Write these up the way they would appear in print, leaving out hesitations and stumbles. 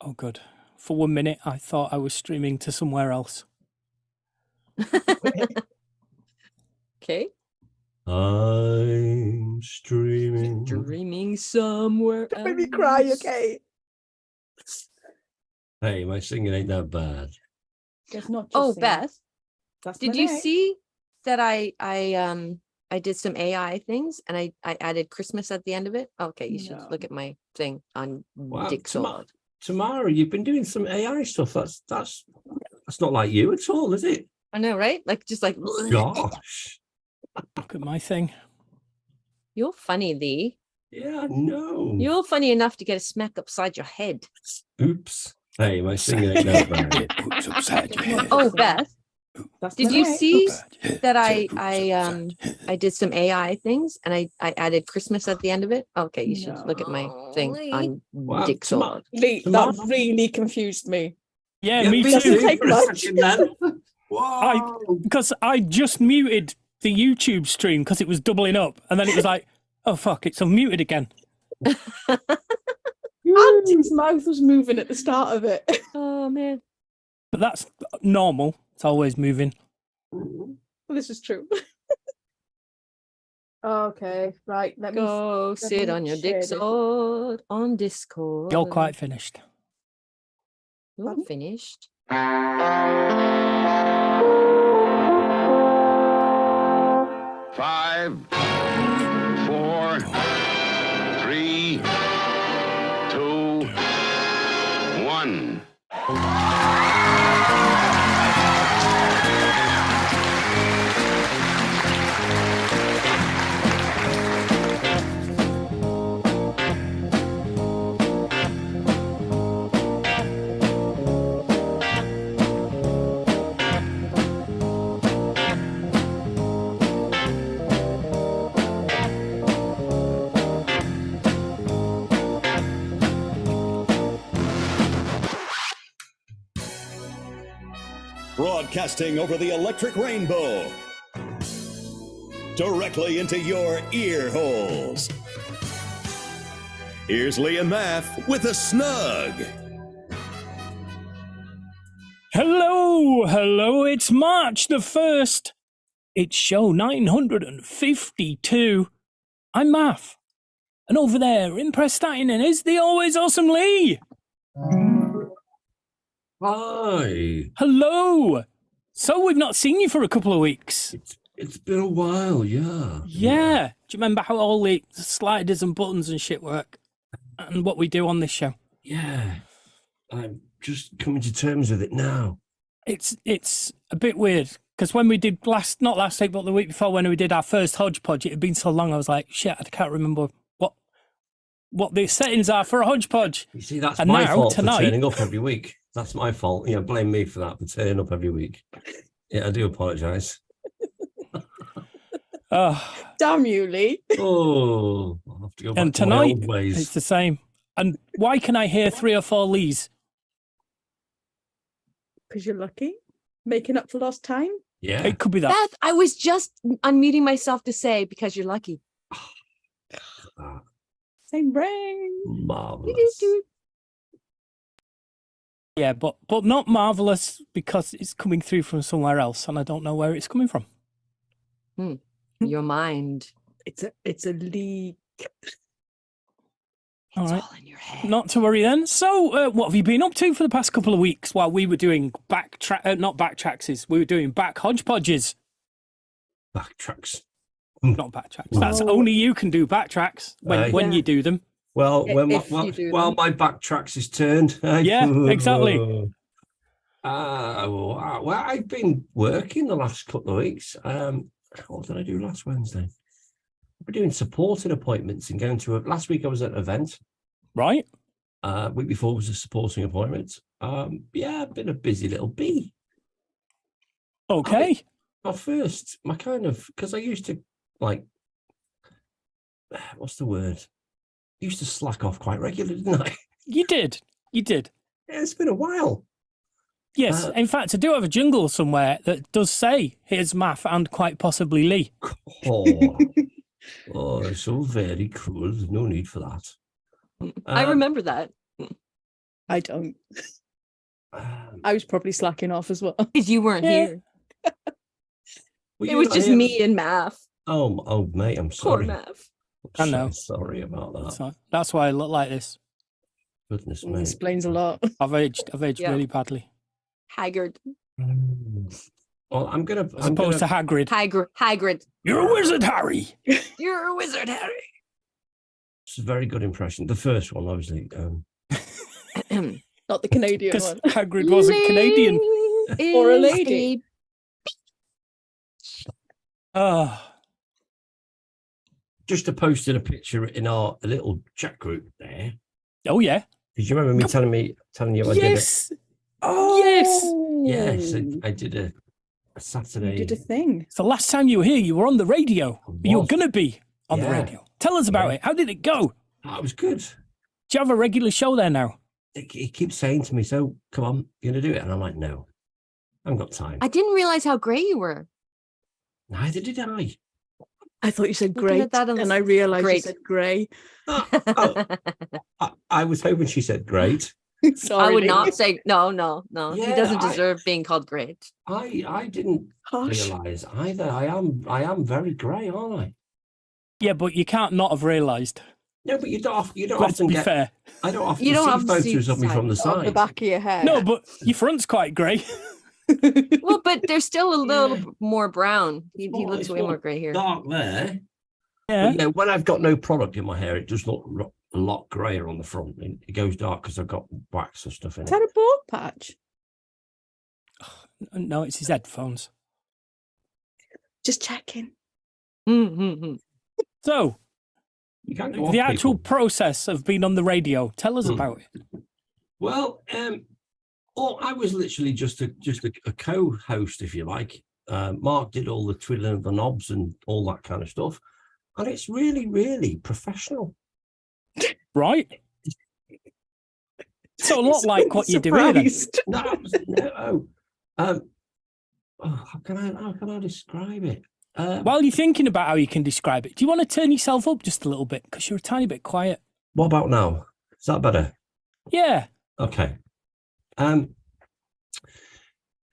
Oh, good. For 1 minute, I thought I was streaming to somewhere else. Okay. I'm streaming. Dreaming somewhere else. Don't make me cry, okay? Hey, my singing ain't that bad. It's not just Oh, singing. Beth, That's did my you name. see that I did some AI things and I added Christmas at the end of it? Okay, you should No. look at my thing on Wow, Discord. Tamara, you've been doing some AI stuff. That's not like you at all, is it? I know, right? Like just like Gosh. Look at my thing. You're funny, Lee. Yeah, I know. You're funny enough to get a smack upside your head. Oops. Hey, my singing ain't that bad. Oops, upside your head. Oh, Beth, That's did my you name. see Upside your head. that Oops, I did some AI things and I added Christmas at the end of it? Okay, you should look at my thing on Wow, Discord. Lee, Tomorrow- that really confused me. Yeah, me me Doesn't too. take for a much. second then. Wow. Because I just muted the YouTube stream because it was doubling up. And then it was like, oh, fuck, it's unmuted again. And his mouth was moving at the start of it. Oh man. But that's normal. It's always moving. This is true. Okay, right. Let me Go sit me on your share this. Discord on Discord. You're quite finished. You're Pardon? finished. 5, 4, 3, 2, 1. Broadcasting over the electric rainbow. Directly into your ear holes. Here's Lee and Math with a Snug. Hello, it's March the 1st. It's show 952. I'm Math. And over there, in Prestainen, is the always awesome Lee. Hi. Hello. So we've not seen you for a couple of weeks. It's been a while, yeah. Yeah. Do you remember how all the sliders and buttons and shit work? And what we do on this show? Yeah. I'm just coming to terms with it now. It's a bit weird because when we did not last week, but the week before when we did our first hodgepodge, it had been so long. I was like, shit, I can't remember what the settings are for a hodgepodge. You see, that's And my now, fault tonight- for turning up every week. That's my fault. Yeah, blame me for that, for turning up every week. Yeah, I do apologise. Oh, Damn you, Lee. Oh, I'll have to go back and to my tonight old ways. it's the same. And why can I hear 3 or 4 Lees? Because you're lucky. Making up for lost time. Yeah. It could be that. Beth, I was just unmuting myself to say because you're lucky. Same brain. Marvelous. Yeah, but not marvelous because it's coming through from somewhere else, and I don't know where it's coming from. Your mind. It's a leak. All It's right. all in your head. Not to worry then. So, what have you been up to for the past couple of weeks while we were doing not backtracks? We were doing back hodgepodges, Backtracks. not backtracks. That's Oh. only you can do backtracks when Yeah. you do them. Well, when If you do while them. my backtracks is turned. Yeah, exactly. Well, I've been working the last couple of weeks. What did I do last Wednesday? I've been doing supporting appointments and going to last week I was at an event. Right? Week before was a supporting appointment. Yeah, I've been a busy little bee. Okay. Because I used to what's the word? I used to slack off quite regularly, didn't I? You did. Yeah, it's been a while. Yes. In fact, I do have a jingle somewhere that does say, here's Math and quite possibly Lee. Oh, it's so very cruel. There's no need for that. I remember that. I don't. Um, I was probably slacking off as well. Because you weren't Yeah. here. were It you was not just here? me and Math. Oh, mate, I'm Poor sorry. Math. I So know. sorry about that. So that's why I look like this. Goodness It me. explains a lot. I've aged Yeah. really badly. Haggard. Well, I'm gonna. As opposed to Hagrid. Hagrid. You're a wizard, Harry. You're a wizard, Harry. It's a very good impression. The first one, obviously. Not the Canadian Because one. Hagrid wasn't Canadian. Or a Is lady. Oh, Just posted a picture in our little chat group there. oh yeah. Did you remember me telling you I did it? Yes. Oh, Yes, I did a Saturday. You did a thing. It's the last time you were here, you were on the radio. You were was. going to be on the Yeah. radio. Tell us about Yeah. it. How did it go? That was good. Do you have a regular show there now? He keeps saying to me, "So come on, you're gonna do it," and I'm like, "No, I haven't got time." I didn't realize how great you were. Neither did I. I thought you said Looking great, at that on and the- I realised you Great. said grey. Oh, I was hoping she said great. Sorry, I would lady. not say no. He Yeah, doesn't I- deserve being called great. I didn't Harsh. realise either. I am very grey, aren't I? Yeah, but you can't not have realised. No, but you don't Let's often be get. fair. I don't often You don't see often see photos of me side- from the On the side. back of your head. No, but your front's quite grey. Well, but there's still a little Yeah. more brown. He Well, looks it's way not more grey here. Dark there. Yeah. But yeah, when I've got no product in my hair, it does look a lot greyer on the front. It goes dark because I've got wax and stuff in Is it. that a bald patch? No, it's his headphones. Just checking. Mm-hmm. So, You can't go the off actual people. process of being on the radio, tell us Hmm. about it. Well, I was literally just a co-host, if you like. Mark did all the twiddling of the knobs and all that kind of stuff, and it's really, really professional. Right? So a lot like what you do here then. Surprised. No. How can I describe it? While you're thinking about how you can describe it, do you want to turn yourself up just a little bit? Because you're a tiny bit quiet. What about now? Is that better? Yeah. Okay.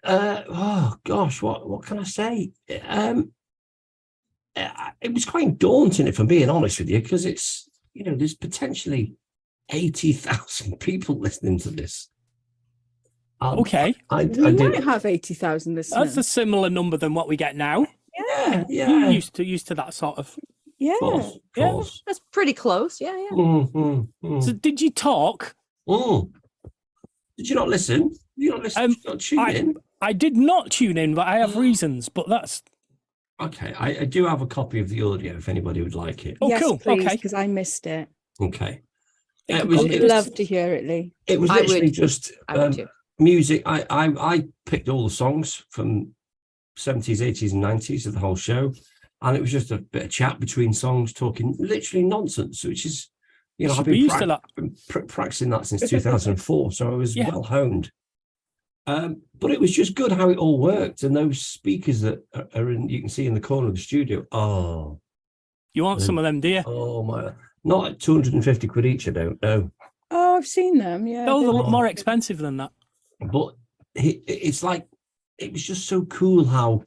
Oh gosh, what can I say? It was quite daunting, if I'm being honest with you, because it's there's potentially 80,000 people listening to this. Okay. I We do. might have 80,000 listeners. That's a similar number than what we get now. Yeah, You're yeah. used to that sort of. Yeah. Course, Yeah. course. That's pretty close. Yeah. So did you talk? Did you not listen? Did you not listen? Did you not tune in? I did not tune in, but I have reasons. But that's Okay, I do have a copy of the audio if anybody would like it. oh, yes, cool. please, Okay. because I missed it. Okay. It It could was, probably it I'd was, love to hear it, Lee. it was I literally would- just I would too. music. I picked all the songs from 70s, 80s, and 90s of the whole show, and it was just a bit of chat between songs, talking literally nonsense, which is, Should I've be been, used to that. I've been practicing that since 2004, so I was Yeah. well honed. But it was just good how it all worked, and those speakers that are in, you can see in the corner of the studio. Oh, You want some of them, do you? oh my! Not at 250 quid each. I don't know. Oh, I've seen them. Yeah. No, they're a they're- lot more expensive than that. But it's like, it was just so cool how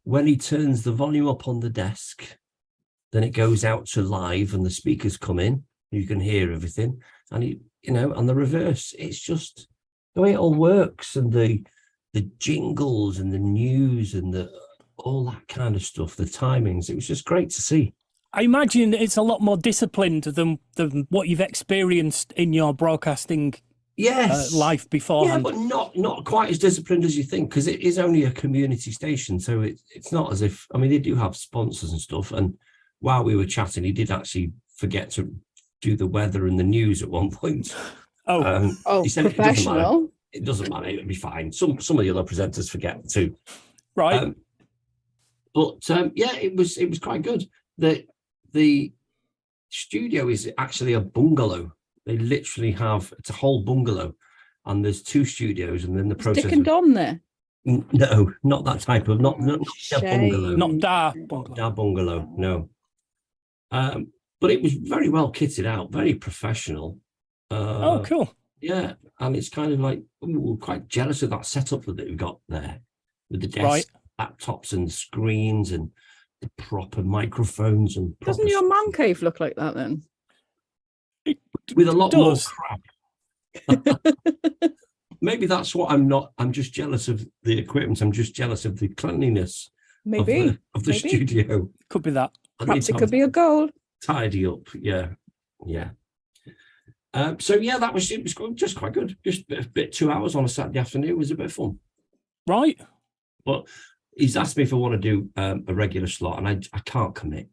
when he turns the volume up on the desk, then it goes out to live and the speakers come in, you can hear everything, and and the reverse. It's just the way it all works, and the jingles and the news and all that kind of stuff, the timings. It was just great to see. I imagine it's a lot more disciplined than what you've experienced in your broadcasting Yes. life Yeah, beforehand. but not quite as disciplined as you think, because it is only a community station. So it's not as if, I mean, they do have sponsors and stuff. And while we were chatting, he did actually forget to do the weather and the news at one point. Oh, he said it doesn't matter. professional. It doesn't matter. It'll be fine. Some of the other presenters forget too. Right. Yeah, it was quite good. The studio is actually a bungalow. They literally have, it's a whole bungalow, and there's two studios, and then the process. Dick and Don there. No, not that type of, not a bungalow. Shame. Not da Not bungalow. a bungalow, no. But it was very well kitted out, very professional. Oh, cool. Yeah, and it's kind of like, ooh, we're quite jealous of that setup that we've got there with the desk, Right. laptops and screens and the proper microphones and proper Doesn't your man stuff. cave look like that then? With a lot more Does. crap. Maybe that's what I'm not. I'm just jealous of the equipment. I'm just jealous of the cleanliness Maybe. of the maybe. studio. Could be that. I Perhaps need it to could be a goal. tidy up. Yeah. So yeah, it was just quite good. Just a bit 2 hours on a Saturday afternoon was a bit of fun. Right. But he's asked me if I want to do a regular slot, and I can't commit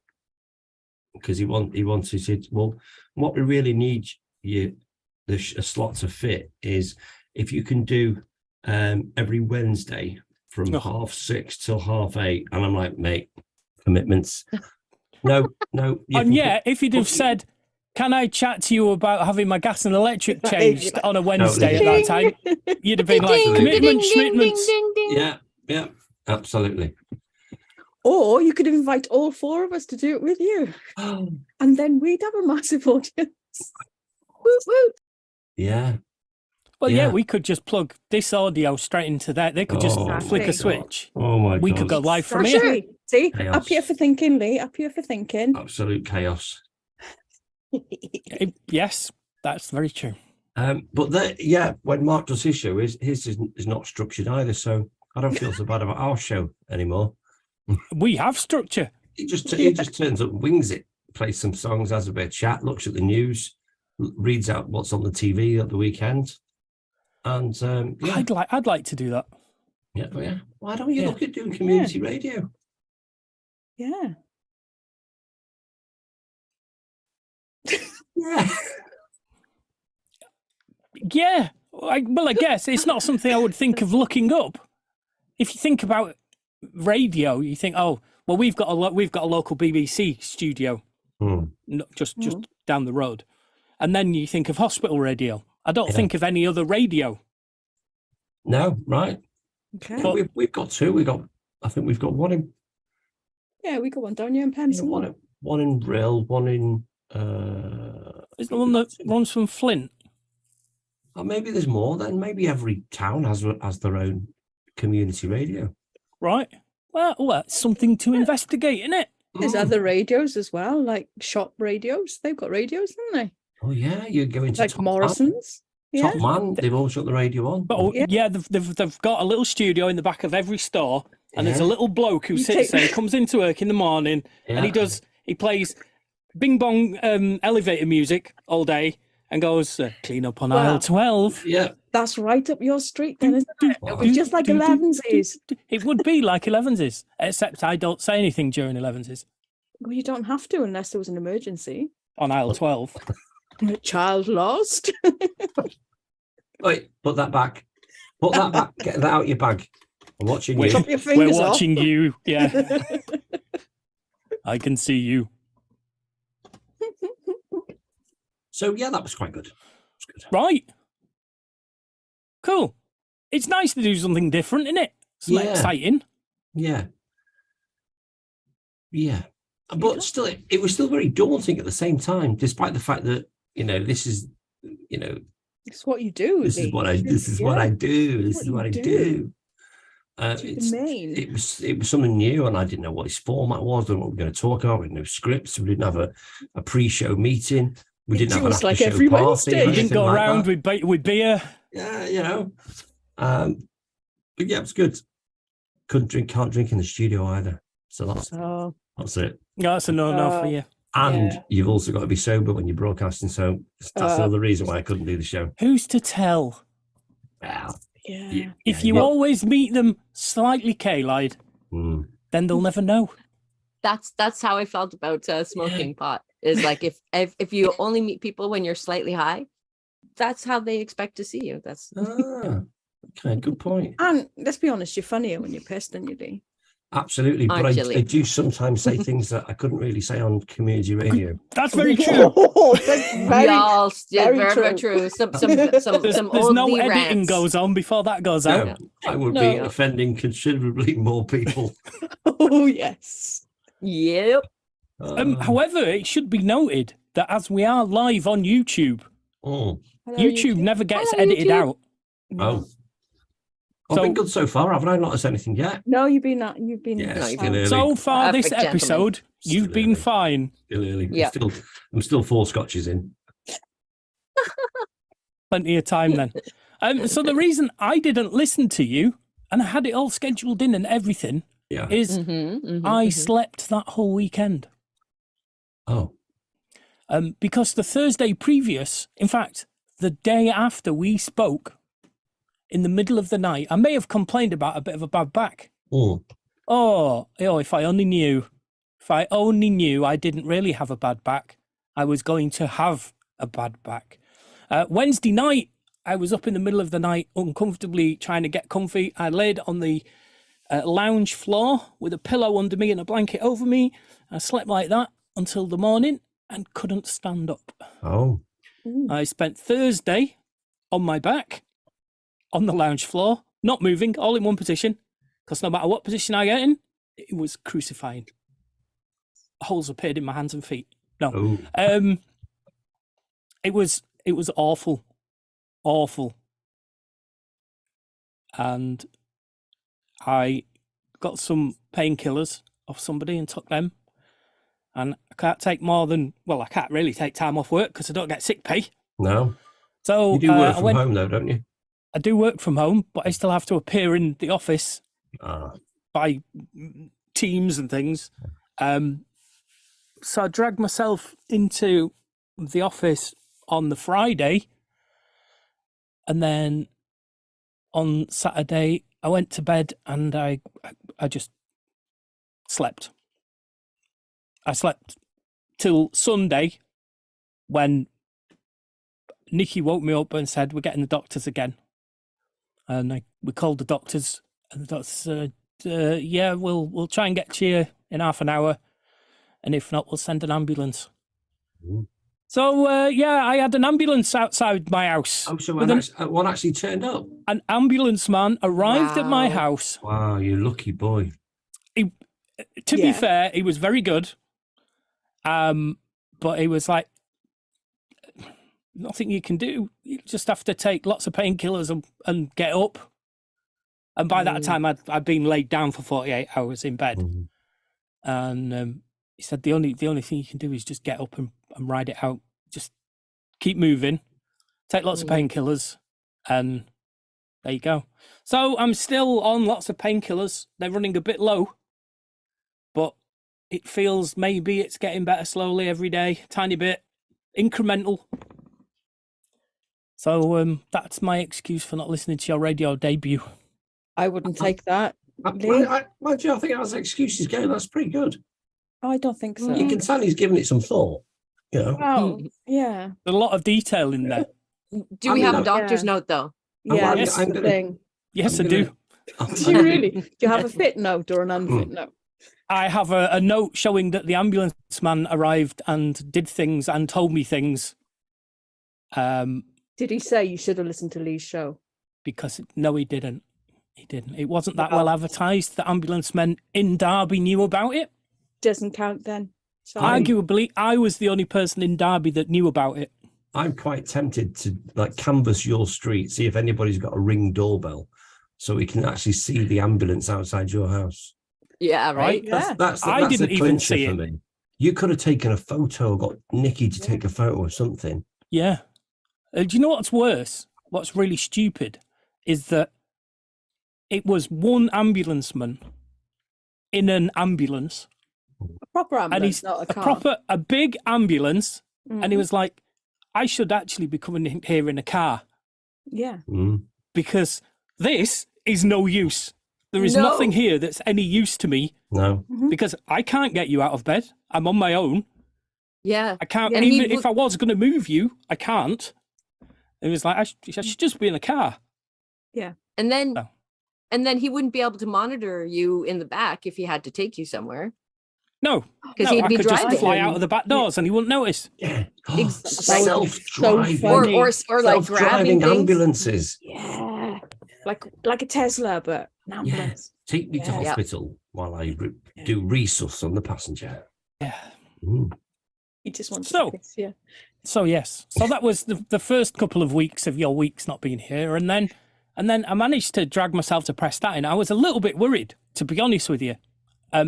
because he wants. He said, well, what we really need a slot to fit is if you can do every Wednesday from 6:30 till 8:30, and I'm like, mate, commitments. No. And yeah, if you'd have said, can I chat to you about having my gas and electric changed on a Wednesday at that time? You'd have been like, commitments. Yeah, absolutely. Or you could invite all four of us to do it with you. And then we'd have a massive audience. Woot, woot. Yeah. Well, yeah, we could just plug this audio straight into that. They could just flick a switch. Oh my God. We could go live from here. Actually, see, Chaos. up here for thinking, Lee. Up here for thinking. Absolute chaos. Yes, that's very true. But when Mark does his show, his is not structured either, so I don't feel so bad about our show anymore. We have structure. He just turns up, wings it, plays some songs, has a bit of chat, looks at the news, reads out what's on the TV at the weekend, and I'd like to do that. Yeah. Why don't you look at doing community radio? Yeah. Yeah. Yeah. I guess it's not something I would think of looking up. If you think about radio, you think, oh, well, we've got a local BBC studio, just down the road, and then you think of hospital radio. I don't think of any other radio. No, right. Okay. But we've got two. I think we've got one in. Yeah, we got one down here in Pensy. One in Brill, one in. Is the one that runs from Flint? Or maybe there's more. Then maybe every town has their own community radio. Right. Well, that's something to investigate, isn't it? There's other radios as well, like shop radios. They've got radios, haven't they? Oh yeah, you go into Like Top Morrison's. Man. Top Man, they've all shut the radio on. But they've got a little studio in the back of every store, and there's a little bloke who sits there, comes into work in the morning, and he plays bing bong elevator music all day, and goes clean up on aisle 12. Yeah, that's right up your street, then, isn't it? It was just like 11's. It would be like 11's, except I don't say anything during 11's. Well, you don't have to unless there was an emergency. On aisle 12. A child lost. Wait, put that back. Put that back. Get that out your bag. I'm watching you. Chop your fingers We're off. watching you. Yeah. I can see you. So yeah, that was quite good. Right. Cool. It's nice to do something different, isn't it? It's exciting. Yeah. Yeah. But still, it was still very daunting at the same time, despite the fact that, this is, it's what you do. This is what I do. This is what I do. It was something new, and I didn't know what his format was, and what we were going to talk about. We had no scripts. We didn't have a pre-show meeting. We didn't have an after show every party. Wednesday. We didn't go around with beer. Yeah, but yeah, it was good. Can't drink in the studio either. So that's it. No, that's a no for you. And you've also got to be sober when you're broadcasting. So that's another reason why I couldn't do the show. Who's to tell? Well, if you always meet them slightly K-lied, then they'll never know. That's how I felt about smoking pot. Is like if you only meet people when you're slightly high, that's how they expect to see you. That's okay, good point. And let's be honest, you're funnier when you're pissed than you do. Absolutely, but I do sometimes say things that I couldn't really say on community radio. That's very true. Very true. Some There's no editing rants. goes on before that goes out. I would be offending considerably more people. Oh yes. Yep. However, it should be noted that as we are live on YouTube, Oh, Hello, YouTube never gets Hello, edited YouTube. out. No. oh. I've So- been good so far. Haven't I noticed anything yet? No, you've been not. You've been. Yeah, No, you've still been- early. So far this Perfect gentleman. episode, you've Still been early. fine. Still early. Yeah. I'm still 4 scotches in. Plenty of time then. So the reason I didn't listen to you, and I had it all scheduled in and everything, Yeah. is I slept that whole weekend. Oh. Because the Thursday previous, in fact, the day after we spoke, in the middle of the night, I may have complained about a bit of a bad back. Oh. Oh, if I only knew. If I only knew I didn't really have a bad back, I was going to have a bad back. Wednesday night, I was up in the middle of the night, uncomfortably trying to get comfy. I laid on the lounge floor with a pillow under me and a blanket over me. I slept like that until the morning and couldn't stand up. Oh. I spent Thursday on my back on the lounge floor, not moving, all in one position, because no matter what position I get in, it was crucifying. Holes appeared in my hands and feet. No. Oh. It was awful. Awful. And I got some painkillers off somebody and took them. And I can't take more than, well, I can't really take time off work because I don't get sick pay. No. So You do work I from home though, don't you? I do work from home, but I still have to appear in the office Ah. by Teams and things. So I dragged myself into the office on the Friday. And then on Saturday, I went to bed and I just slept. I slept till Sunday when Nikki woke me up and said, "We're getting the doctors again." And we called the doctors, and the doctors said, "Yeah, we'll try and get to you in half an hour, and if not, we'll send an ambulance." Mm. So yeah, I had an ambulance outside my house. Oh, so with one actually turned up. an ambulance man arrived at my Wow. house. Wow, you lucky boy. To be Yeah. fair, he was very good. But he was like, nothing you can do. You just have to take lots of painkillers and get up. And by that time, I'd been laid down for 48 hours in bed. Mhm. And he said the only thing you can do is just get up and ride it out. Just keep moving, take lots of painkillers, and there you go. So I'm still on lots of painkillers. They're running a bit low, but it feels maybe it's getting better slowly every day, tiny bit, incremental. So that's my excuse for not listening to your radio debut. I wouldn't take that. I think as excuses go, that's pretty good. I don't think so. You can tell he's given it some thought. You know. Oh, yeah. There's a lot of detail in there. Do I we mean, have a I'm- doctor's Yeah. note though? Yeah, I'm that's gonna- the thing. Yes, I'm I gonna- do. Do you really? Do you have a fit note or an unfit note? I have a note showing that the ambulance man arrived and did things and told me things. Did he say you should have listened to Lee's show? Because no, he didn't. He didn't. It wasn't that well Well- advertised. The ambulance men in Derby knew about it. Doesn't count then. So Arguably, I was the only person in Derby that knew about it. I'm quite tempted to like canvass your street, see if anybody's got a Ring doorbell, so we can actually see the ambulance outside your house. Yeah, right. Yeah. That's I that's didn't a even clincher see for it. me. You could have taken a photo, got Nikki to take a photo or something. Yeah. Do you know what's worse? What's really stupid is that it was one ambulanceman in an ambulance, a proper and ambulance, he's not a car. a big ambulance, and he Mhm. was like, "I should actually be coming in here in a car Yeah. Mm. because this is no use. There is No. nothing here that's any use to me No. because I can't get you out of bed. I'm on my own. Yeah. I can't, Yeah, even he if I was going to move you, I can't." It was like, I should just be in a car. And then Oh. and then he wouldn't be able to monitor you in the back if he had to take you somewhere. No, Because no, he'd I be could just driving. fly out of the back doors and he wouldn't notice. Yeah. Or Self-driving. funny. or like grabbing Self-driving things. ambulances. Yeah. Like a Tesla, but an ambulance. Take me to Yeah. hospital while I do resus on the passenger. Yeah. Mm. He just wants So- to piss, yeah. So yes, so that was the first couple of weeks of your weeks not being here, and then I managed to drag myself to Prestatyn. I was a little bit worried, to be honest with you,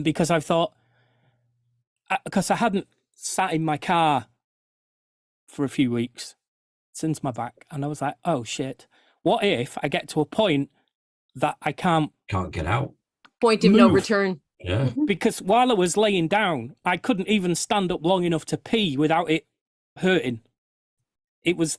because I thought, because I hadn't sat in my car for a few weeks since my back, and I was like, oh shit, what if I get to a point that I can't get out. Point of no Move. return. Yeah. Because while I was laying down, I couldn't even stand up long enough to pee without it hurting. It was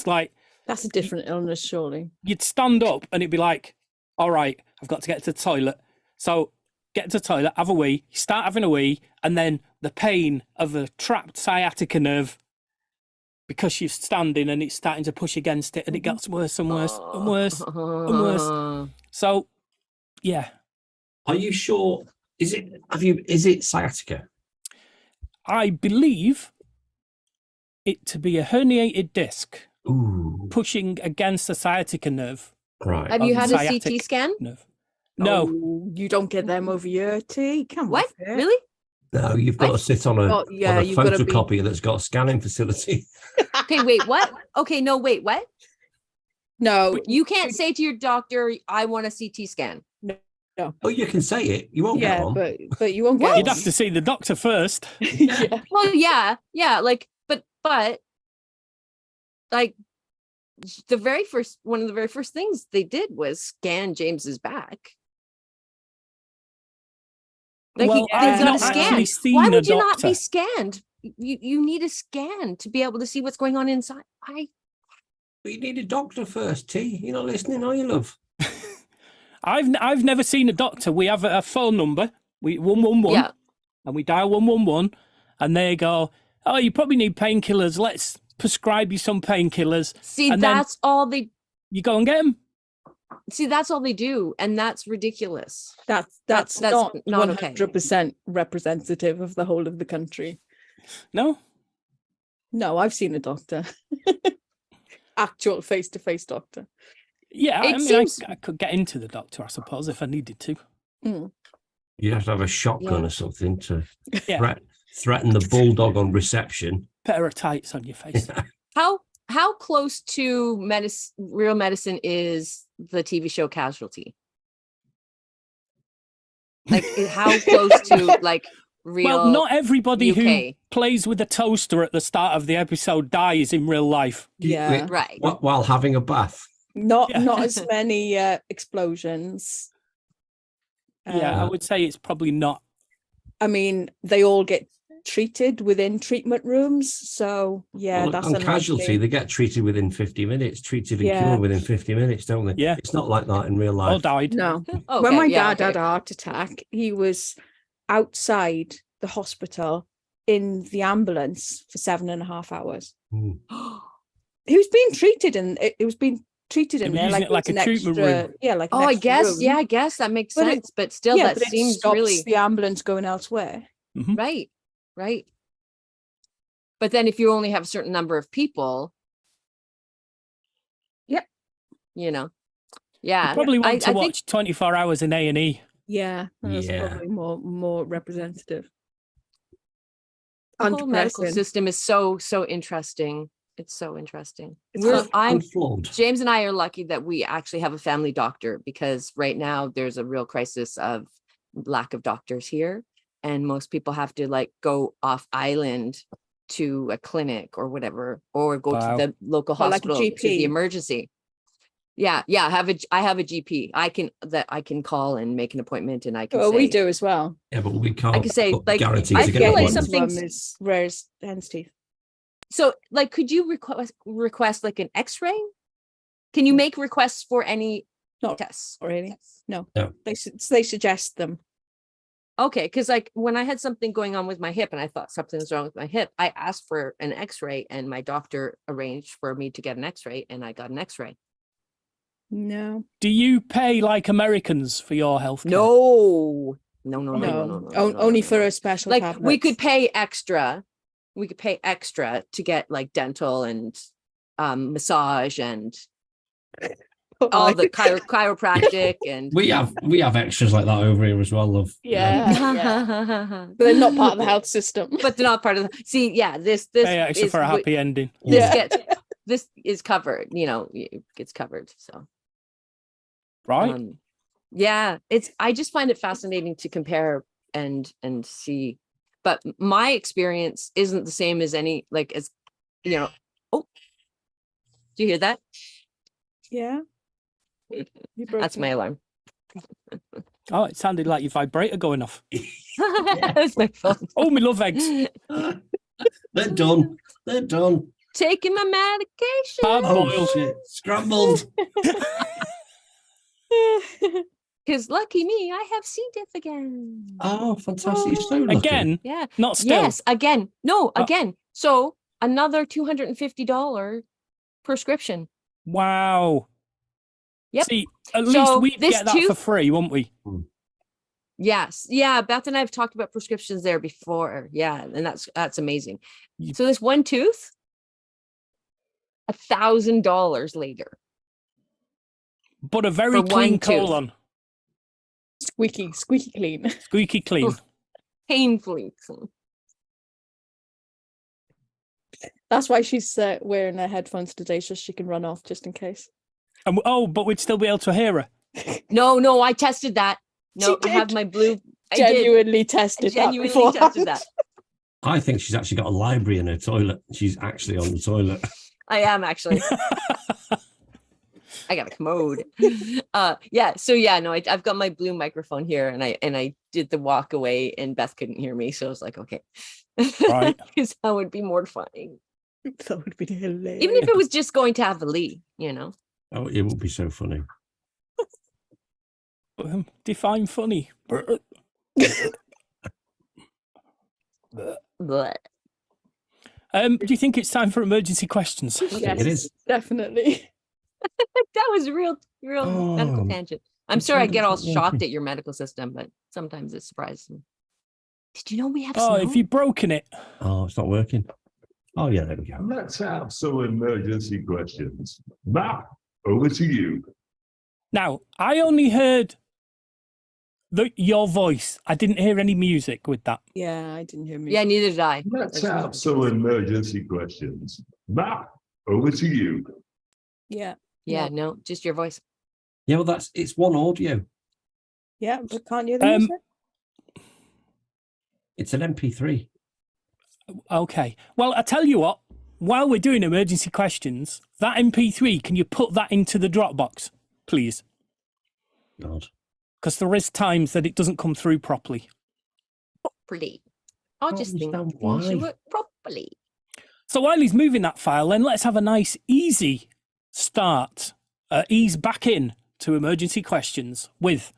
like That's a different illness, surely. you'd stand up and it'd be like, all right, I've got to get to the toilet. So get to the toilet, have a wee, you start having a wee, and then the pain of a trapped sciatica nerve because you're standing and it's starting to push against it, and it gets worse and worse and worse and worse. So yeah. Are you sure? Is it sciatica? I believe it to be a herniated disc Ooh. pushing against the sciatica nerve. Right. Have you on had a sciatic CT scan? nerve. No, Oh, you don't get them over your T. Come What? off it. Really? No, you've got to sit on Oh, yeah, on a you've got to be- photocopy that's got a scanning facility. Okay, wait, what? Okay, no, wait, what? No, You can't say to your doctor, I want a CT scan. Oh, you can say it. You won't get yeah, one. but you won't get you'd one. have to see the doctor first. Yeah. Well, yeah, like, but like one of the very first things they did was scan James's back. Like Well, they I've got not a actually scan. seen Why a would you not doctor. be scanned? You need a scan to be able to see what's going on inside. But you need a doctor first, T. You're not listening, are you, love? I've never seen a doctor. We have a phone number, 111, Yeah. and we dial 111, and they go, oh, you probably need painkillers. Let's prescribe you some painkillers. See, And then that's all they you go and get them. see. That's all they do, and that's ridiculous. That's That's not not okay. 100% representative of the whole of the country. No, No, I've seen a doctor. Actual face-to-face doctor. yeah, It I mean, seems- I could get into the doctor, I suppose, if I needed to. You have to have a shotgun Yeah. or something to Yeah, threaten the bulldog on reception. pair of tights on your face. How close to real medicine is the TV show Casualty? Like how close to like real? Well, not everybody who UK. plays with a toaster at the start of the episode dies in real life. Yeah. Right. While having a bath. Not Yeah. not as many explosions. Yeah, I would say it's probably not. I mean, they all get treated within treatment rooms. So yeah, Well, that's on unlikely. Casualty, they get treated within 50 minutes, treated and Yeah. cured within 50 minutes, don't they? Yeah. It's not like that in real All life. died. No. Okay, When my yeah, dad had okay. a heart attack, he was outside the hospital in the ambulance for 7.5 hours. Mm. He was being treated, and it was being treated in They were there using like it like it was a an treatment extra- room. Yeah, like Oh, an I extra guess. room. Yeah, I guess that makes But it- sense. But still, yeah, that but it seems stops really the ambulance going elsewhere. Mhm. right. Right. But then, if you only have a certain number of people, Yep. you know, You yeah. probably want to I think watch 24 Hours in A&E. Yeah, that's Yeah. probably more representative. the And whole medical depressing. system is so interesting. It's so interesting. It's We're- hard. I'm Unflawed. James and I are lucky that we actually have a family doctor, because right now there's a real crisis of lack of doctors here, and most people have to like go off island to a clinic or whatever, or go Wow. to the local Or like a hospital to the GP. emergency. Yeah, I have a GP. I can call and make an appointment, and I can Well, say, we do as well. Yeah, but we can't I could say, like, guarantee I to feel get like one. something's- is rare as hen's teeth. so like, could you request like an X-ray? Can you make requests for any Not tests? really. No, No. they suggest them. Okay, because like when I had something going on with my hip and I thought something was wrong with my hip, I asked for an X-ray, and my doctor arranged for me to get an X-ray, and I got an X-ray. No, Do you pay like Americans for your health? No, no, no, no, no, no, no, no, no, only no, for no. a special. Like we tablets. could pay extra. We could pay extra to get like dental and massage and all the chiropractic and We have extras like that over here as well. Of yeah. But they're not part of the health system. but they're not part of the. See, yeah, this Pay extra is for a wi- happy ending. this Yeah. gets this is covered. It gets covered. So Right? yeah, I just find it fascinating to compare and see. But my experience isn't the same as any oh, do you hear that? Yeah. You broke That's my me. alarm. Oh, it sounded like your vibrator going off. That's my phone. Oh, me love eggs. They're done. They're done. Taking my medication. Hard Oh boiled. shit! Scrambled. Because lucky me, I have C. diff again. Oh, fantastic! You're so lucky. Again, Yeah. not still. Yes, again. No, Oh. again. So another $250 prescription. Wow. Yep. See, at So least we'd this get that for tooth- free, wouldn't we? Yes. Yeah. Beth and I have talked about prescriptions there before. Yeah. And that's amazing. You- So this one tooth, $1,000 later. But a very For one clean tooth. colon. Squeaky clean. Squeaky clean. Painfully. That's why she's wearing her headphones today, so she can run off just in case. And but we'd still be able to hear her. No, I tested that. No, She I have did. my blue. I did. Genuinely tested Genuinely that before. tested that. I think she's actually got a library in her toilet. She's actually on the toilet. I am actually. I got a commode. Yeah. So yeah, no, I've got my blue microphone here, and I did the walk away, and Beth couldn't hear me, so I was like, okay, Right. because that would be mortifying, That would be hilarious. even if it was just going to have a Lee, Oh, it would be so funny. Define funny. But Do you think it's time for emergency questions? Yes, it is. definitely. that was a real medical Oh, tangent. I'm it's sorry I not get all working. shocked at your medical system, but sometimes it surprises me. Did you know we have Oh, snow? if you've broken it. Oh, it's not working. Oh, yeah, there we go. Let's have some emergency questions. Matt, over to you. Now, I only heard your voice. I didn't hear any music with that. Yeah, I didn't hear me. Yeah, neither did I. Let's That's- have some emergency questions. Matt, over to you. Yeah. Yeah, no, just your voice. Yeah, well, it's one audio. Yeah, but can't you hear the Um, music? It's an MP3. Okay. Well, I tell you what, while we're doing emergency questions, that MP3, can you put that into the Dropbox, please? God. Because there is times that it doesn't come through properly. Properly. I'll Can't just think understand into why. it properly. So while he's moving that file, then let's have a nice, easy start. Ease back in to emergency questions with,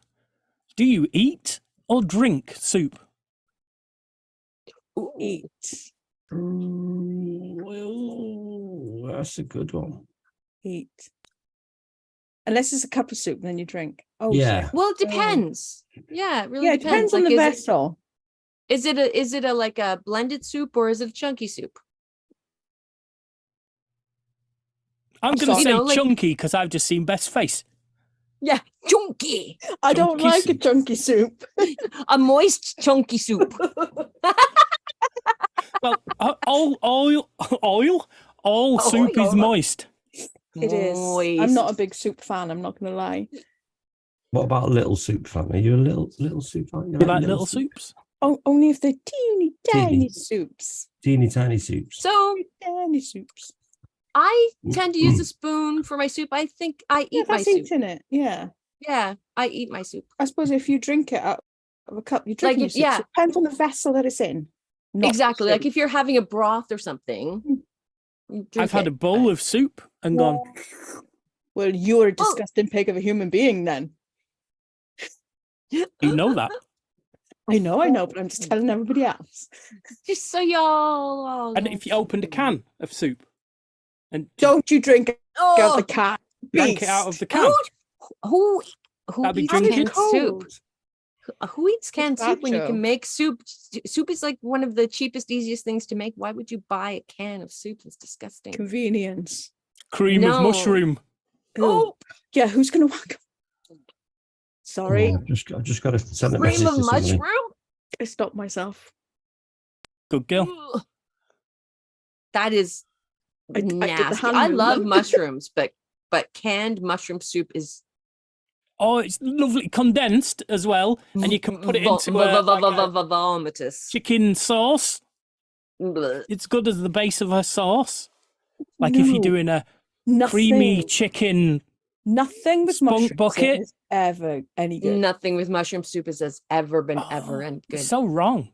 do you eat or drink soup? Eat. Well, that's a good one. Eat. Unless it's a cup of soup, then you drink. Oh, Yeah. Well, it depends. Yeah, it really Yeah, it depends on the Like, vessel. Is it a like a blended soup or is it a chunky soup? I'm going to Sorry. say You know, like- chunky because I've just seen Beth's face. Yeah, chunky. I don't Chunky like a soup. chunky soup. A moist chunky soup. Well, all soup is Oil. moist. It is. I'm not a big soup fan, I'm not going to lie. What about a little soup fan? Are you a little soup fan? You like little soups? Oh, only if they're teeny tiny Teeny. soups. Teeny tiny soups. So Tiny soups. I tend to use a spoon for my soup. I think I Yeah, eat my that's soup. eating it. Yeah. Yeah, I eat my soup. I suppose if you drink it out of a cup, you drink Like, soup. yeah. So it depends on the vessel that it's in. not the Exactly. Like soup. if you're having a broth or something. you drink I've had a it. bowl of soup and gone, Well, you're a disgusting pig of a human being then. you know that. I know, but I'm just telling everybody else. Just so y'all. And if you opened a can of soup and just Don't you drink it out oh, the cat. drank it out of the can, who That'd be eats drinking. canned soup? Who eats canned soup when you Gazpacho. can make soup? Soup is like one of the cheapest, easiest things to make. Why would you buy a can of soup? It's disgusting. Convenience. cream of No. mushroom. Oh, Yeah, who's going to whack? Sorry, Oh, I've just got to send a cream message of to somebody. mushroom. I stopped myself. Good girl. Ugh. That is I did the nasty. hand I love movement. mushrooms, but canned mushroom soup is Oh, it's lovely condensed as well, and you can put it into like a vomitous. chicken sauce. Blech. It's good as the base of a sauce. Like if you're No, doing a nothing, creamy chicken. nothing with spunk mushrooms bucket. is ever any good. Nothing with mushroom soup has ever been ever Oh, and good. it's so wrong.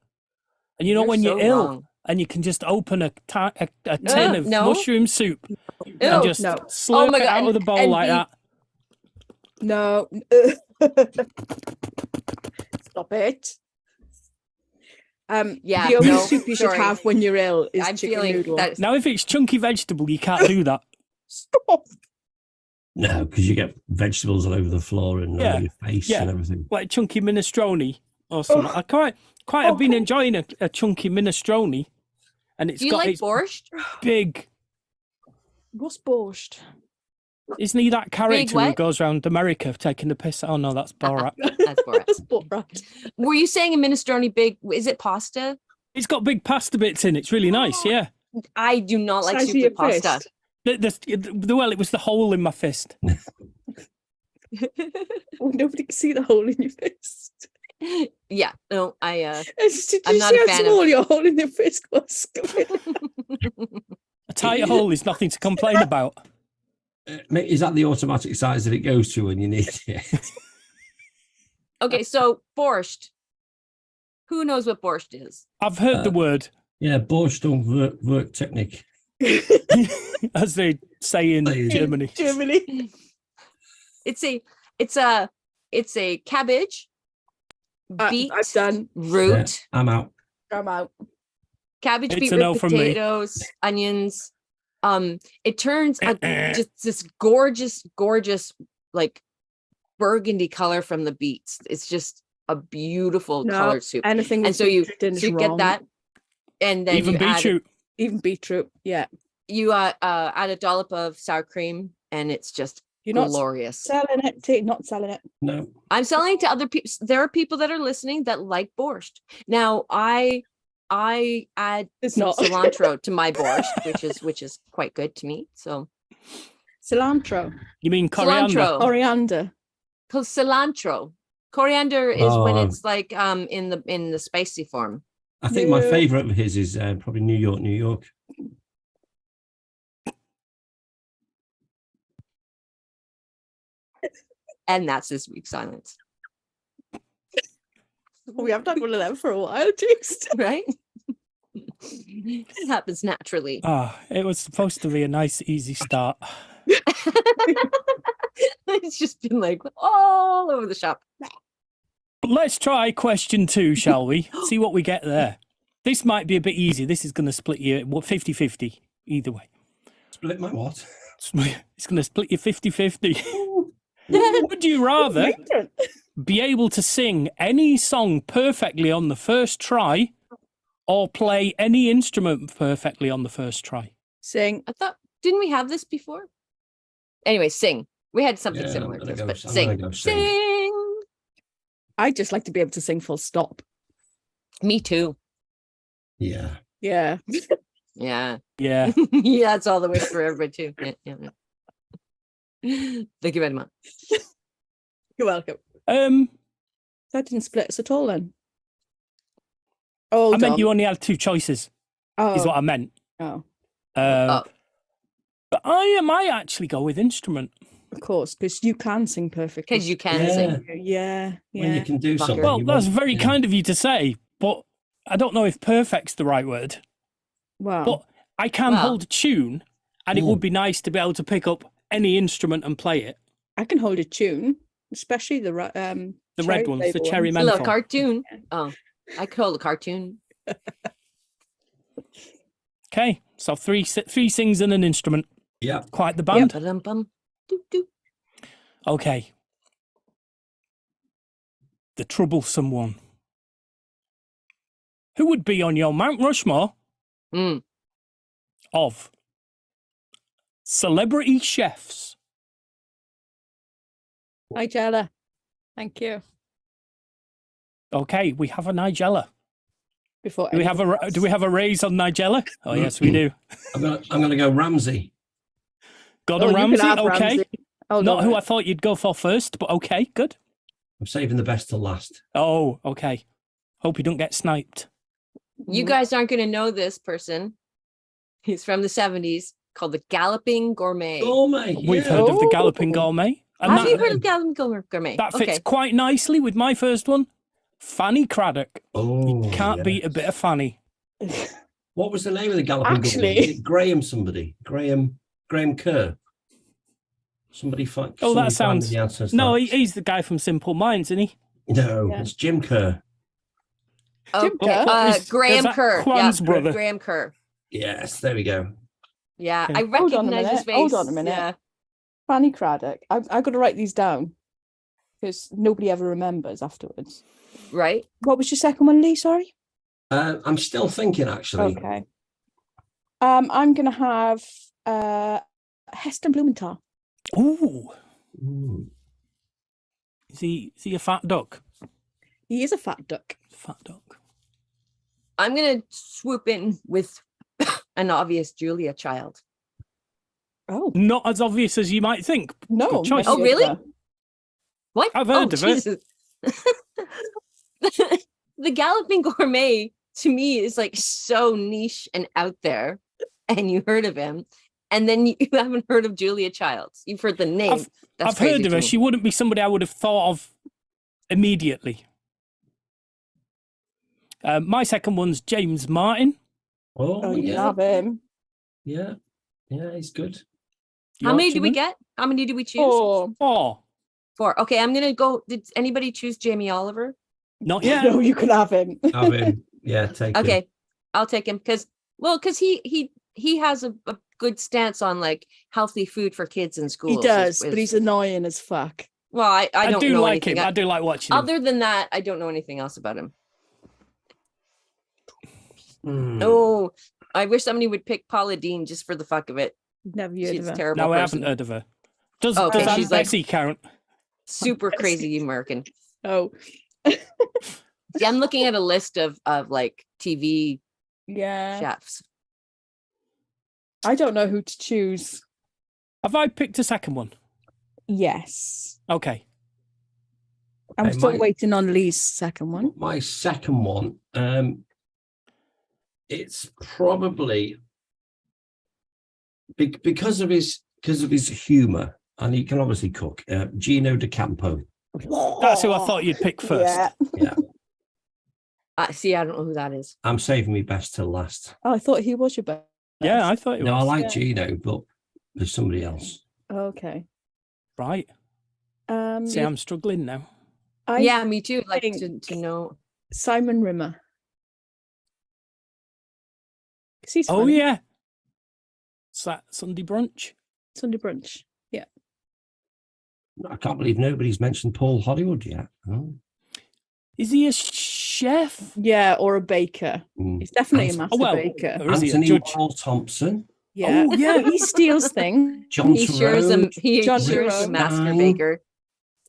And you know You're when you're so ill wrong. and you can just open a tin of no. mushroom soup Ew. and just no. slurp Oh my it God, out of the bowl and like be- that. No. Stop it. Yeah, the only no, soup you should sorry. have when you're ill is I'm chicken feeling noodle. that Now, if it's chunky vegetable, you can't do that. Stop. No, because you get vegetables all over the floor and Yeah, over your face yeah. and everything. Like chunky minestrone or something. Ugh. I quite have been Oh. enjoying a chunky minestrone, and it's do you got like its borscht? big. What's borscht? Isn't he that character who what? goes around America taking the piss? Oh no, that's Borat. That's Borat. That's Borat. Were you saying a minestrone big? Is it pasta? It's got big pasta bits in. It's really nice. Yeah. I do not like Size soup of your with pasta. fist. Well, it was the hole in my fist. Oh, nobody can see the hole in your fist. Yeah, no, Did I'm you not see a how fan of- small your hole in your fist was? A tight hole is nothing to complain about. Mate, is that the automatic size that it goes to when you need it? Okay, so borscht. Who knows what borscht is? I've heard the word, Yeah, Borscht work technique. as they say in Germany. Germany. It's a cabbage, beet, I've done. root, Yeah, I'm out. I'm out. cabbage, It's beet, a root, no from me. potatoes, onions. It turns just this gorgeous, like burgundy color from the beets. It's just a beautiful No, colored soup. anything And with so you beetroot in is get wrong. that, and then Even you add beetroot. Even beetroot. Yeah. add a dollop of sour cream, and it's just You're not glorious. selling it. T. Not selling it. No. I'm selling it to other people. There are people that are listening that like borscht. Now I add It's some not. cilantro to my borscht, which is quite good to me. So Cilantro. You mean coriander? cilantro, Coriander. because cilantro, coriander is when Oh. it's like in the spicy form. I think my No. favorite of his is probably New York, New York. And that's this week's silence, We haven't had one of them for a while, James. right? It happens naturally. Ah, it was supposed to be a nice, easy start. It's just been like all over the shop. But let's try question 2, shall we? See what we get there. This might be a bit easy. This is going to split you 50-50 either way. Split my what? It's going to split you 50-50. Would you rather be able to sing any song perfectly on the first try or play any instrument perfectly on the first try? Sing. I thought, didn't we have this before? Anyway, sing. We had something Yeah, similar I'm to gonna this, go- but I'm sing. gonna go sing. Sing. I'd just like to be able to sing full stop. Me too. Yeah. Yeah. Yeah. Yeah. Yeah, that's all the way for everybody too. Yeah. Thank you very much. You're welcome. Um, That didn't split us at all then. Oh, I meant you only had 2 choices, Oh. is what I meant. Oh, Oh, But I might actually go with instrument. of course, because you can sing perfectly. because you can Yeah. sing. Yeah. When you Yeah. can do Fucker. something. Well, you that's want- very yeah. kind of you to say, but I don't know if perfect's the right word. Wow. But I can Well. hold a tune, and it would be nice to be able to pick up any instrument and play it. I can hold a tune, especially the The cherry red ones, the flavour cherry It's a little menthol. cartoon. Oh, I call a cartoon. Okay, so three sings and an instrument. Yeah. Quite the band. Ba-dum-bum. Doop, doop. Okay. The troublesome one. Who would be on your Mount Rushmore Mm. of celebrity chefs Nigella. Thank you. Okay, we have a Nigella. Before Do we have anyone a else. do we have a raise on Nigella? Oh yes, we do. I'm gonna go Ramsey. Gordon you can Ramsay. have Okay, Ramsay. Hold not on. who I thought you'd go for first, but okay, good. I'm saving the best till last. Oh, okay. Hope you don't get sniped. You guys aren't going to know this person. He's from the 70s, called the Galloping Gourmet. Gourmet. We've yeah. heard of the Oh. Galloping Gourmet. And Have that, you heard of Galloping Gourmet? that fits Okay. quite nicely with my first one. Fanny Craddock. Oh, You can't yeah. beat a bit of Fanny. What was the name of the Galloping Actually- Gourmet? Is it Graham somebody? Graham Kerr. Somebody find. Oh, that somebody find me sounds- the answer to No, that. he's the guy from Simple Minds, isn't he? No, Yeah. it's Jim Kerr. Oh, Kerr? Is Graham that Kerr. Juan's Yeah, brother? Graham Kerr. Yes, there we go. Yeah, Okay. I Hold on a recognize his minute, face. hold on a minute. Yeah. Fanny Craddock. I've got to write these down because nobody ever remembers afterwards. Right? What was your second one, Lee? Sorry. I'm still thinking, actually. Okay. I'm gonna have Heston Blumenthal. Ooh, Ooh. is he a fat duck? He is a fat duck. Fat duck. I'm going to swoop in with an obvious Julia Child. Oh Not as obvious as you might think. no! Good choice. never Oh, heard really? her. What? I've heard of it. it. The Galloping Gourmet to me is like so niche and out there, and you heard of him, and then you haven't heard of Julia Childs. You've heard the name. That's I've heard crazy of to her. me. She wouldn't be somebody I would have thought of immediately. My second one's James Martin. Oh, Oh, you can yeah. have him. Yeah. Yeah, he's good. How many do we Yorkshireman. get? How many do we choose? Oh Oh, 4. Okay, I'm gonna go. Did anybody choose Jamie Oliver? not yet. no, you can have him. Have him. Yeah, take him. Okay, I'll take him because he has a good stance on like healthy food for kids in schools. He does, but he's annoying as fuck. well. I don't do know like anything. him. I do like watching him. Other than that, I don't know anything else about him. Hmm. Oh, I wish somebody would pick Paula Dean just for the fuck of it. Never heard She's of a her. terrible No, I person. haven't heard of her. Does, Oh, okay, does Aunt she's like- Bessie count? Super crazy American. Oh Yeah, I'm looking at a list of like TV yeah. chefs. I don't know who to choose. Have I picked a second one? Yes. Okay. I'm Hey, still my- waiting on Lee's second one. My second one, it's probably because of his humour, and he can obviously cook. Gino De Campo. That's who I thought you'd pick first. Yeah. See, I don't know who that is. I'm saving me best till last. Oh, I thought he was your best. Yeah, I thought it No, I was. like Yeah. Gino, but there's somebody else. Okay. Right. See, I'm struggling now. I Yeah, me too. Like think- to know. Simon Rimmer. 'Cause he's Oh, funny. yeah. It's that Sunday brunch. Sunday brunch. Yeah. I can't believe nobody's mentioned Paul Hollywood yet. Oh. Is he a chef? Yeah, or a baker. Mm. He's definitely a Ant- master well, baker. Or is he a Anthony judge? Wall Thompson, Yeah. Oh, yeah. He steals things. John He sure is a Turone, he John sure is a Turone. master Nine. baker.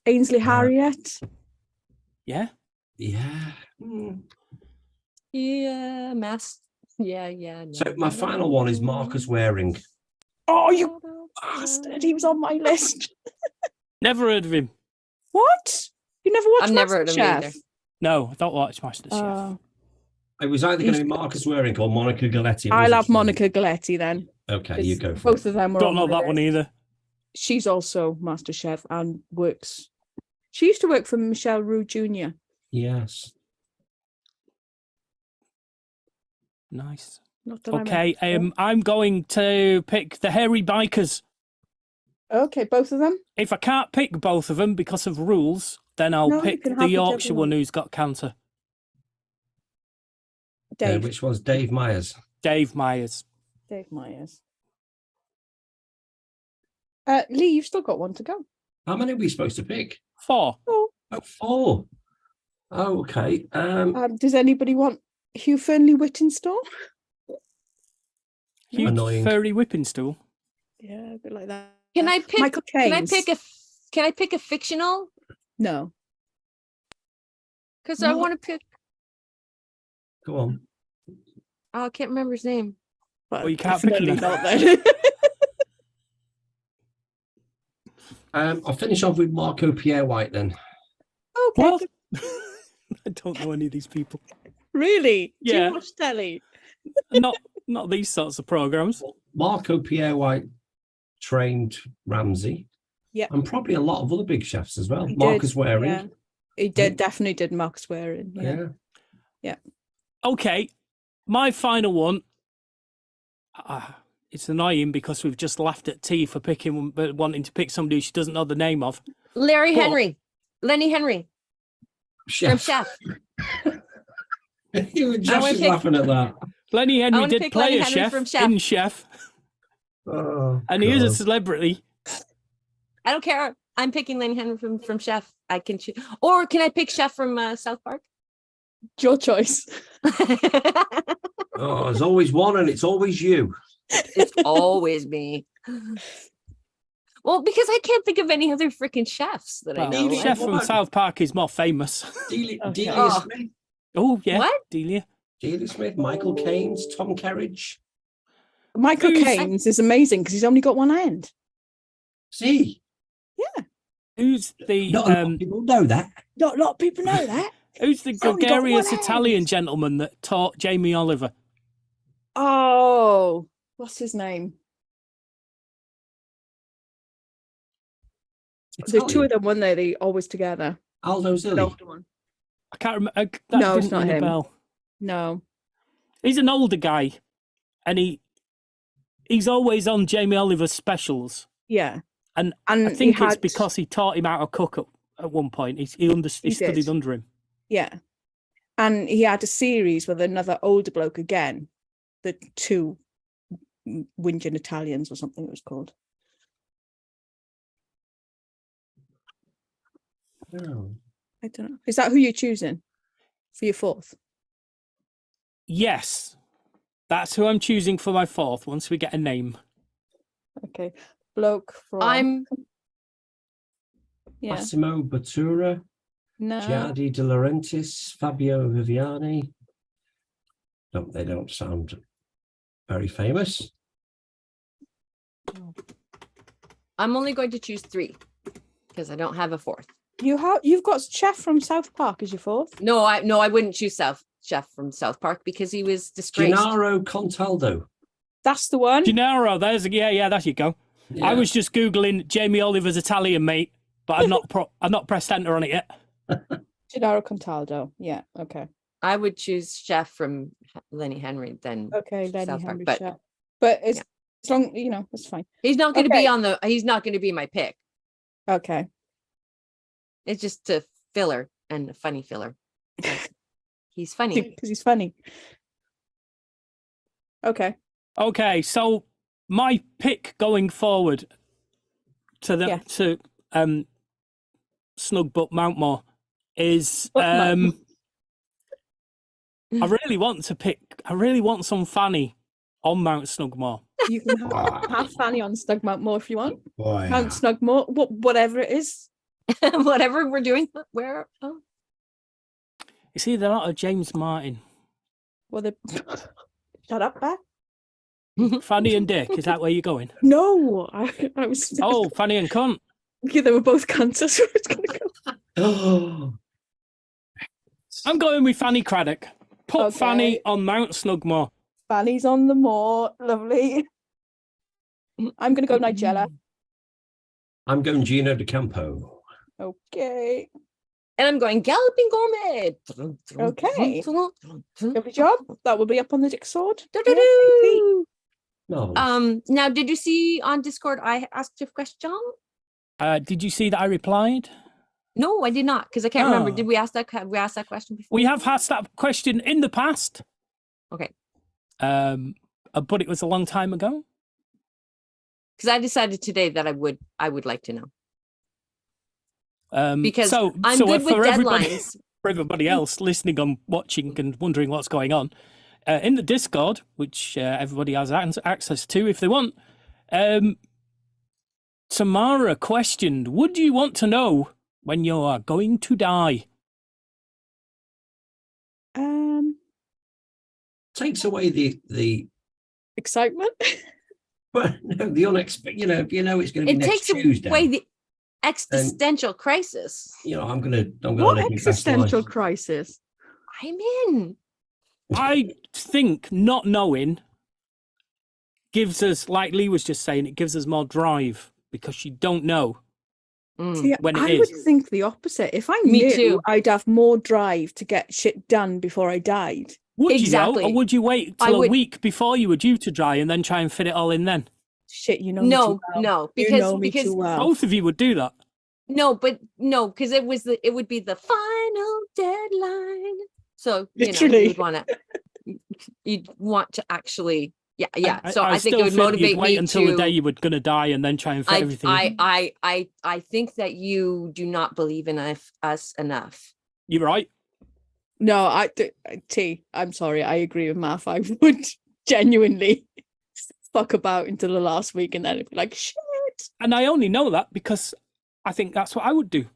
Ainsley Harriott. Yeah. Yeah. Mm. Yeah, yeah. So my final one is Marcus Waring. Oh, you bastard. He was on my list. Never heard of him. What? You never watched I've never heard of him either. MasterChef? No, I don't watch MasterChef. Oh. It was either going to be Marcus Waring or Monica Galetti. It I'll wasn't have sure. Monica Galetti then. Okay, you go for Both it. of them were don't on know my that one list. either. She's also MasterChef and works. She used to work for Michelle Roux Jr. Yes. Nice. Not that I Okay, remember. I'm going to pick the Hairy Bikers. Okay, both of them. If I can't pick both of them because of rules, then I'll No, you pick can the have whichever Yorkshire one. one who's got cancer. Dave. Which one's Dave Myers? Dave Myers. Dave Myers. Lee, you've still got one to go. How many are we supposed to pick? 4. Oh, 4. Oh, okay. Does anybody want Hugh Fernley Whittingstall? Huge Annoying. furry whipping stool. Yeah, a bit like that. Can I pick? Michael Can I Caine? pick a Can I pick a fictional? No. Because I No. want to pick. Go on. Oh, I can't remember his name. Well, you can't pick definitely him not then. I'll finish off with Marco Pierre White then. Okay. Well, good. I don't know any of these people. Really? Do Yeah. you watch telly? Not these sorts of programs. Marco Pierre White trained Ramsay. Yeah. And probably a lot of other big chefs as well. He Marcus did, Waring. yeah. He did definitely did Marcus Waring. Yeah. Yeah. Okay, my final one. It's annoying because we've just laughed at T for picking, but wanting to pick somebody she doesn't know the name of. Larry But- Henry. Lenny Henry from Chef. You were I just wanna pick- laughing at that. Lenny Henry wanna did pick play Lenny a Henry chef from Chef. in Chef, Oh, and he is a God. celebrity. I don't care. I'm picking Lenny Henry from Chef. I can choose. Or can I pick Chef from South Park? It's your choice. Oh, there's always one, and it's always you. It's always me. Well, because I can't think of any other freaking chefs that I Well, know. Well, Chef what from about- South Park is more famous. Delia, Okay. Delia Oh. Smith. Oh yeah, What? Delia. Delia Smith, Michael Caines, Tom Kerridge. Michael Who's- Caines is amazing because he's only got one end. See, Who's the not a lot of people know that. Not a lot of people know that. who's the He's only got gregarious one Italian end. gentleman that taught Jamie Oliver? Oh, what's his name? There's two of them, weren't they? They always together. Aldo The Zilli. older one. I can't remember. That No, it's didn't not ring a him. bell. No. He's an older guy, and he's always on Jamie Oliver's specials. Yeah. And And I think he it's had, because he taught him how to cook at one point. He He studied did. under him. Yeah. And he had a series with another older bloke again. The two whinging Italians or something it was called. Oh. I don't know. Is that who you're choosing for your fourth? Yes, that's who I'm choosing for my fourth. Once we get a name, Okay. Bloke from I'm yeah. Massimo Bottura, No. Giardi De Laurentiis, Fabio Viviani. They don't sound very famous. only going to choose 3 because I don't have a fourth. You've got Chef from South Park as your fourth. No, I wouldn't choose Chef from South Park because he was disgraced. Gennaro Contaldo. That's the one. Gennaro. There you go. Yeah. I was just googling Jamie Oliver's Italian mate, but I've not pressed enter on it yet. Gennaro Contaldo. Yeah. Okay. I would choose Chef from Lenny Henry then. Okay. Lenny South Park, Henry but- Chef. But it's Yeah. as long it's fine. He's not going to Okay. be he's not going to be my pick. Okay. It's just a filler and a funny filler. He's funny. Because he's funny. Okay. Okay, so my pick going forward to Yeah. Snug but Mountmore is But Mountmore. I really want some Fanny on Mount Snugmore. You can Wow. have Fanny on Snugmount if you want. Boy, Mount Snugmore, whatever it is. Whatever we're doing, where? Oh. You see, they're not a James Martin. Well, they shut up, Beth. Fanny and Dick, is that where you're going? No, I was. Oh, Fanny and Cunt. Yeah, they were both cancers. So it's gonna go. Oh, I'm going with Fanny Craddock. Put Okay. Fanny on Mount Snugmore. Fanny's on the moor. Lovely. I'm gonna go Nigella. I'm going Gino De Campo. Okay. And I'm going Galloping Gourmet. Okay. Lovely job. That will be up on the Dick Sword. Do-do-do. Marvelous. Now, did you see on Discord I asked a question? Did you see that I replied? No, I did not because I can't remember. Oh. Did we ask that? Have we asked that question before? We have asked that question in the past, Okay, but it was a long time ago. because I decided today that I would like to know because so I'm so good with for everybody, deadlines. for everybody else listening and watching and wondering what's going on, in the Discord, which everybody has access to if they want, Tamara questioned, would you want to know when you are going to die? Takes away the Excitement. well, no, the unexpected. If you know it's going to be It next takes Tuesday, away the existential crisis. I'm gonna What live my best existential life. crisis? I'm in. I think not knowing gives us, like Lee was just saying, it gives us more drive because you don't know See, when it I is. would think the opposite. If I Me knew, too. I'd have more drive to get shit done before I died. Would Exactly. you though, or would you wait I till a would- week before you were due to die and then try and fit it all in then? Shit, you know me too No, well. no, You because know me too well. Both of you would do that. no, because it would be the final deadline. So Literally. you'd want to actually, yeah. So I think still it would feel motivate you'd wait me until the day to. you were going to die and then try and fit everything in. I think that you do not believe in us enough. You're right. No, I'm sorry. I agree with Math. I would genuinely fuck about until the last week and then it'd be like, shit. And I only know that because I think that's what I would do.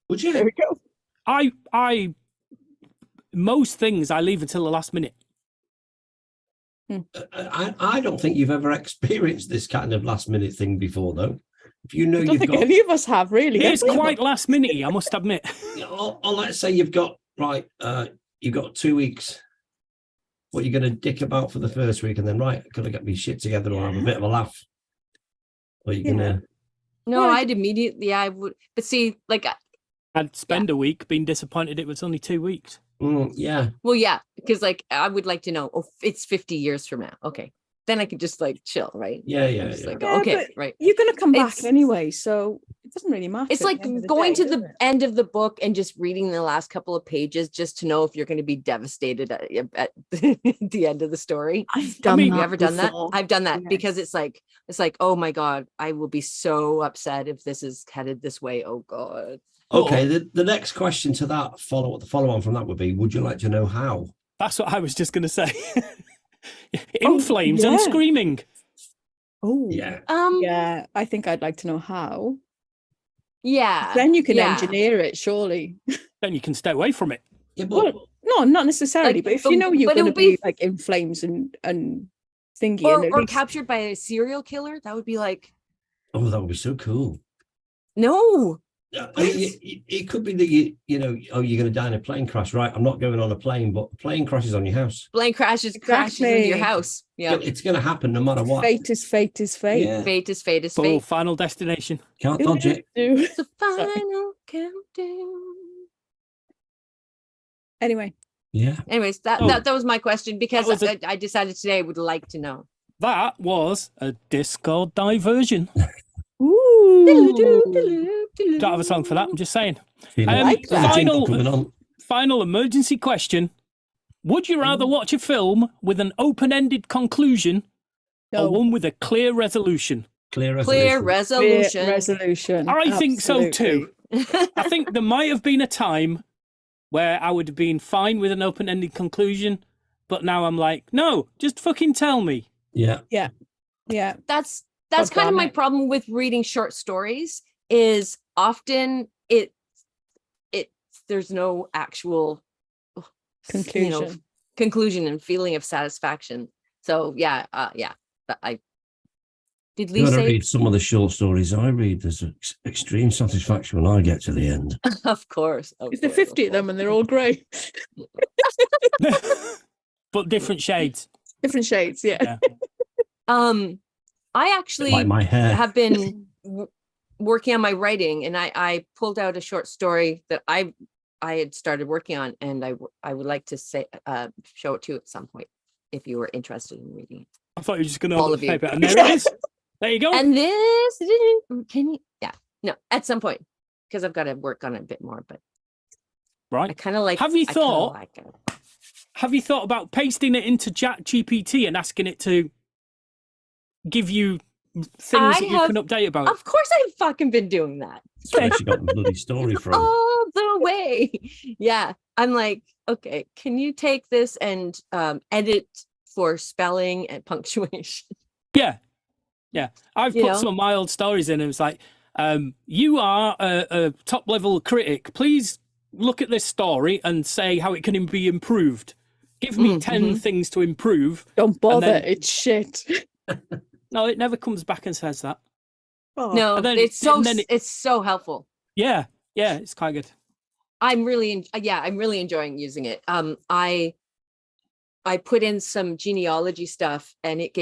Would you? There we go. I most things I leave until the last minute. I don't think you've ever experienced this kind of last minute thing before, though. If you know I don't you've think got, any of us have really. It's have we? quite last minute, I must admit. or let's say you've got you've got 2 weeks. What you're going to dick about for the first week, and then got to get me shit together or have a bit of a laugh. Or you're gonna. No, Well, I I'd immediately. I would, but see, like, I'd spend a week being disappointed it was only 2 weeks. Yeah. well, yeah, because like I would like to know. Oh, it's 50 years from now. Okay, then I could just like chill, right? Yeah. Just like, Yeah, okay, but right. You're going to come back It's- anyway, so it doesn't really matter. It's at like the end of the going day, to does the it? end of the book and just reading the last couple of pages just to know if you're going to be devastated at the end of the story. I've done mean, that. You ever done that? before. I've done that because Yes. it's like, oh my God, I will be so upset if this is headed this way. Oh God. Okay. The next question to that the follow on from that would be: would you like to know how? That's what I was just going to say. In flames and yeah. screaming. Oh, Yeah. yeah. I think I'd like to know how. Yeah. Then you can yeah. engineer it, surely. Then you can stay away from it. Yeah, but Well, no, not necessarily. Like, but if you know you're but it going to would be- be like in flames and thingy, and at Or least- captured by a serial killer, that would be like, oh, that would be so cool. no. I mean, it could be that you're going to die in a plane crash, right? I'm not going on a plane, but a plane crashes on your house. Plane crashes into your Exactly. house. Yeah. It's going to happen no matter what. fate is fate is fate. Yeah, Fate is fate is Full fate. Final Destination. can't dodge it. It's the final countdown. Anyway, Yeah. Anyways, Oh. that was my question because That was I decided today I would like to know. That was a Discord diversion. ooh, Don't have a song for that, I'm just saying. Feeling like the that. jingle coming on. Final emergency question. Would you rather watch a film with an open-ended conclusion or no, one with a clear resolution? Clear Clear resolution. resolution. resolution. I think so too. Absolutely. I think there might have been a time where I would have been fine with an open-ended conclusion, but now I'm like, no, just fucking tell me. Yeah. Yeah, That's God kind of damn my it. problem with reading short stories is often it there's no actual conclusion. conclusion and feeling of satisfaction. So yeah. But I did You Lee gotta say read some of the short stories I read. There's extreme satisfaction when I get to the end. of course. Is there 50 of them and they're all grey? But different shades. Different shades, yeah. I actually Like my hair. have been working on my writing, and I pulled out a short story that I had started working on, and I would like to say show it to you at some point if you were interested in reading it. I thought you were just going to All open of the you. paper. And there it is. There you go. And this can you at some point, because I've got to work on it a bit more, but I Right. kind of like. Have you I kinda thought- like it. Have you thought about pasting it into ChatGPT and asking it to give you things I that you have- can update about? Of course, I've fucking been doing that That's where she got the bloody story from. all the way. Yeah, I'm like, okay, can you take this and edit for spelling and punctuation? Yeah. Yeah, I've You put know? some of my old stories in. And it's like, you are a top level critic. Please look at this story and say how it can be improved. Give me 10 things to improve. Don't bother. then- It's shit. No, it never comes back and says that. Oh, No, And then- it's and then it's so helpful. Yeah, it's quite good. I'm really enjoying using it. I put in some genealogy stuff, and it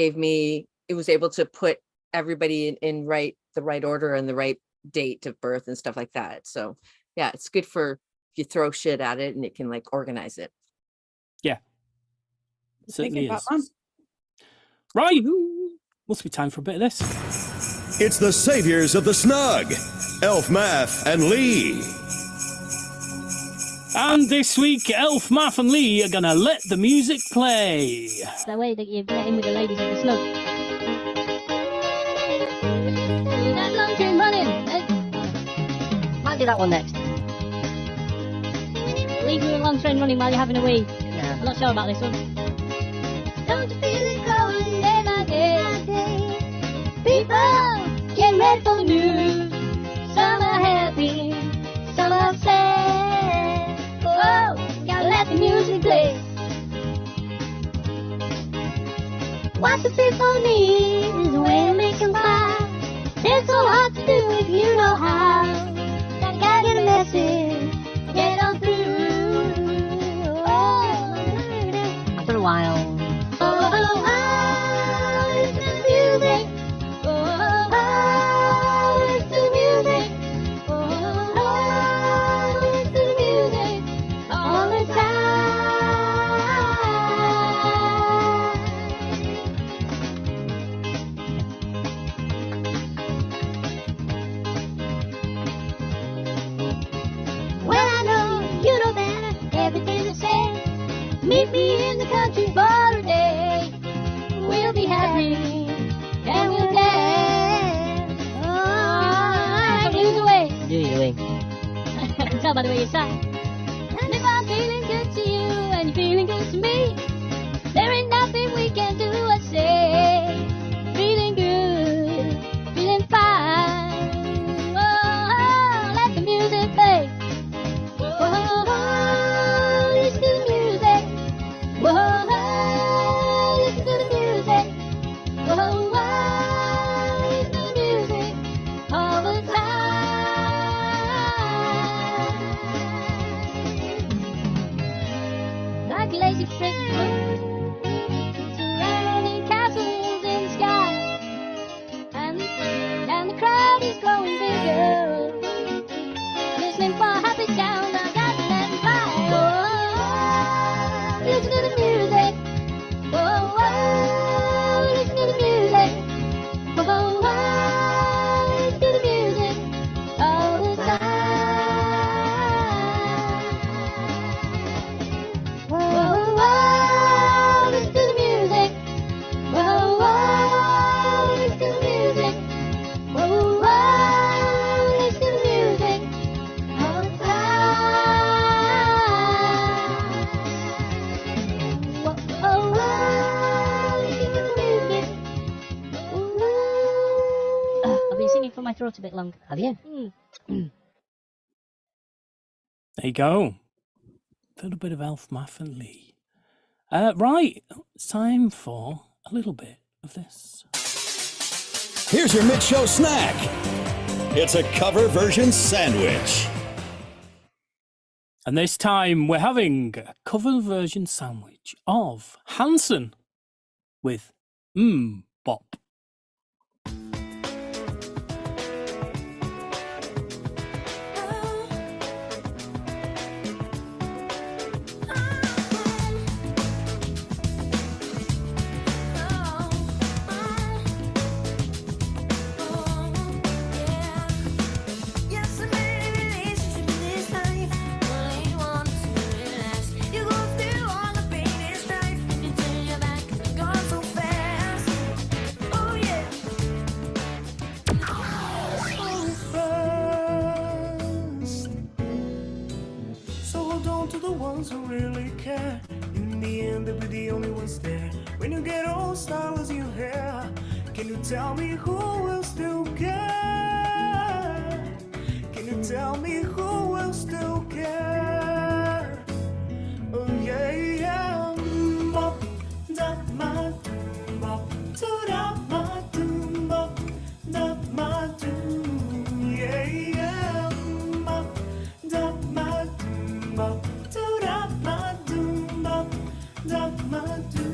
was able to put everybody in the right order and the right date of birth and stuff like that. So yeah, it's good for if you throw shit at it and it can like organize it. Certainly Thinking is. Batman. Right, must be time for a bit of this. It's the saviors of the Snug, Elf Math and Lee. And this week, Elf, Math and Lee are going to let the music play. The way that you get in with the ladies of the Snug. That long train running. Might do that one next. Leave you a long train running while you're having a wee. Yeah. I'm not sure about this one. Don't you feel it growing day by day? People get ready for the news. Some are happy, some are sad. Oh, gotta let the music play. What the people need is a way to make them smile. It's so hard to do if you know how. Gotta get a message, get on through. Oh, after a while. Oh, listen to the music. Oh, listen to the music. Oh, listen to the music all the time. Well, I know you know better everything to say. Meet me in the country for a day. We'll be happy and we'll dance. Oh, I blues away. Do you wink? I can tell by the way you sigh. And if I'm feeling good to you and you're feeling good to me, there ain't nothing we can do or say. Feeling good, feeling fine. Oh, let the music play. Oh, listen to the music. Whoa, listen to the music. Whoa, listen to the music all the time. Like lazy flickers surrounding castles in the sky, and the crowd is growing bigger. Listening for a happy sound, I got to let it by. Oh, listen to the music. Oh, listen to the music. Oh, listen to the music all the time. Oh, listen to the music. Oh, listen to the music. Oh, listen to the music all the time. Oh, listen to the music. I've been singing for my throat a bit long. Have you? There you go. A little bit of Elf, Math and Lee. Right, it's time for a little bit of this. Here's your mid-show snack. It's a cover version sandwich. And this time we're having a cover version sandwich of Hanson with Bop. Yes, I made a relationship in this life. Only one to relax. You go through all the pain and strife. You turn your back, gone so fast. Oh yeah. So hold on to the ones who really care. In the end, they'll be the only ones there. When you get old, style as you hair. Can you tell me who will still care? Can you tell me who will still care? Oh yeah, yeah. Bop, da ma doom, bop, do da ma doom, bop, da ma doom. Yeah, yeah. Bop, da ma doom, bop, do da ma doom, bop, da ma doom.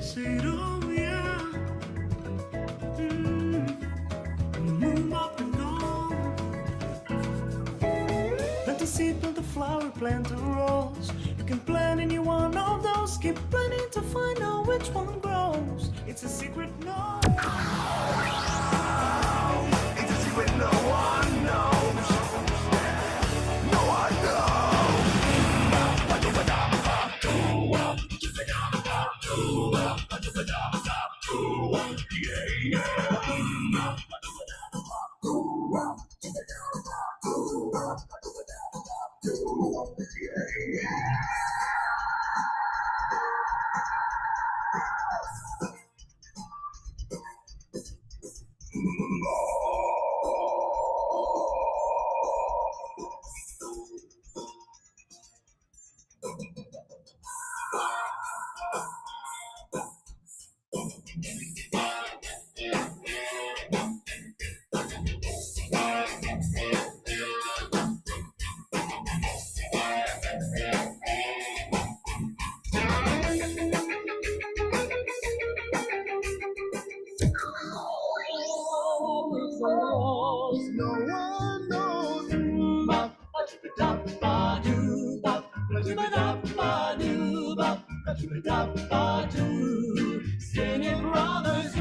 Say, oh yeah. Moon up and on. Plant a seed, plant a flower, plant a rose. You can plant any one of those. Keep planting to find out which one grows. It's a secret, no. It's a secret no one knows. No one Sing it, brothers.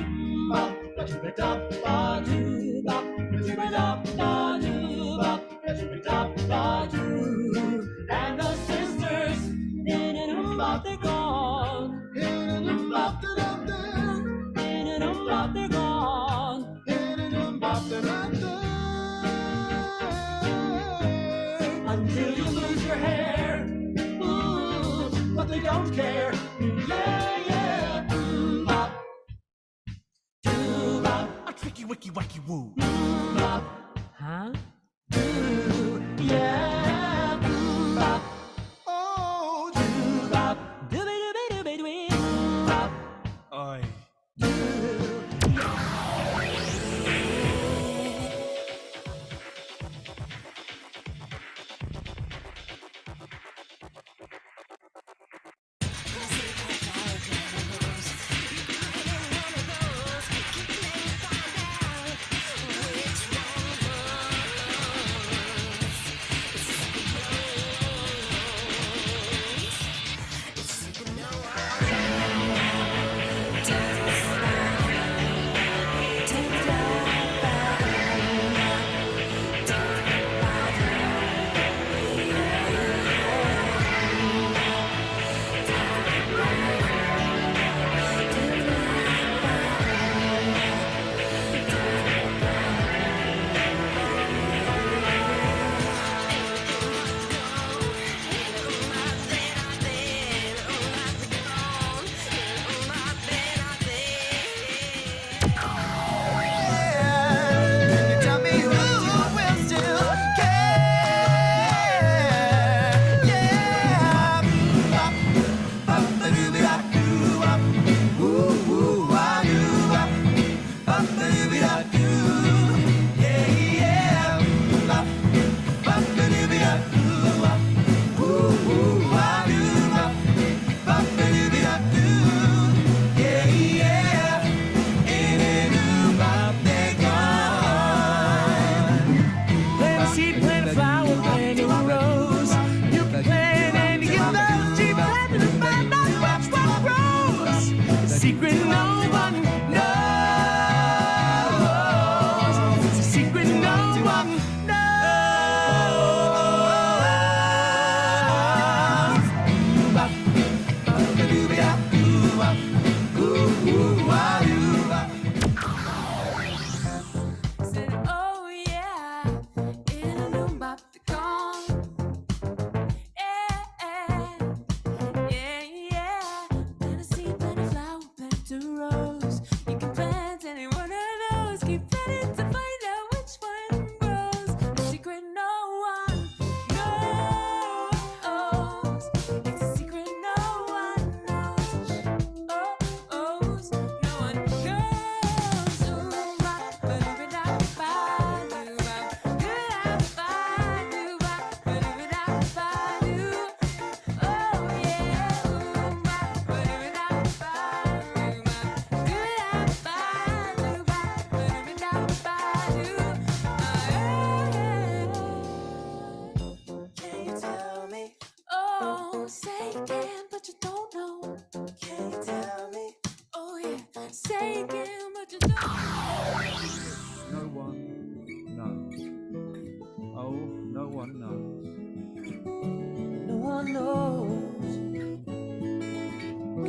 And the sisters, they're gone. They're gone. Until you lose your hair. Ooh, but they don't care. Yeah, yeah. Bop. Doo bop. A tricky wicky wacky woo. Bop. Huh? Doo. Yeah. Bop. Oh, doo bop. Dooby dooby dooby dooby. Bop. Oi.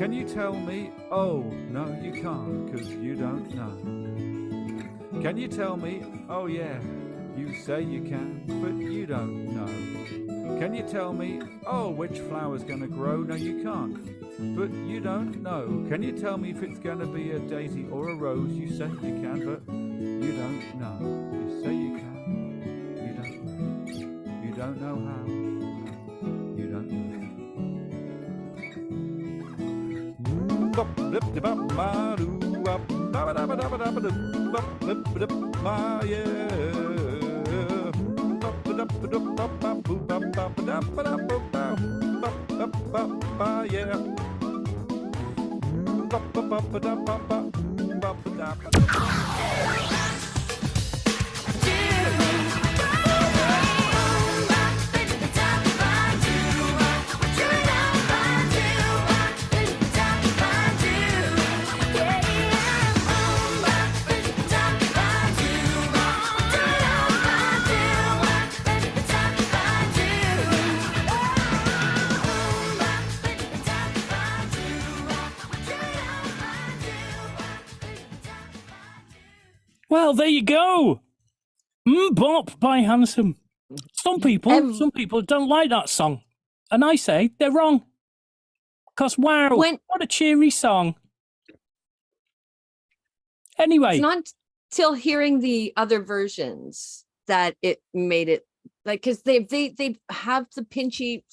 Can you tell me? Oh, no, you can't, 'cause you don't know. Can you tell me? Oh, yeah, you say you can, but you don't know. Can you tell me? Oh, which flower's gonna grow? No, you can't, but you don't know. Can you tell me if it's gonna be a daisy or a rose? You say you can, but you don't know. You say you can, you don't know. You don't know how. You don't know. Well, there you go. Bop by Handsome. Some people don't like that song. And I say they're wrong. Because, wow, what a cheery song. Anyway. It's not till hearing the other versions that it made it like, because they have the pinchy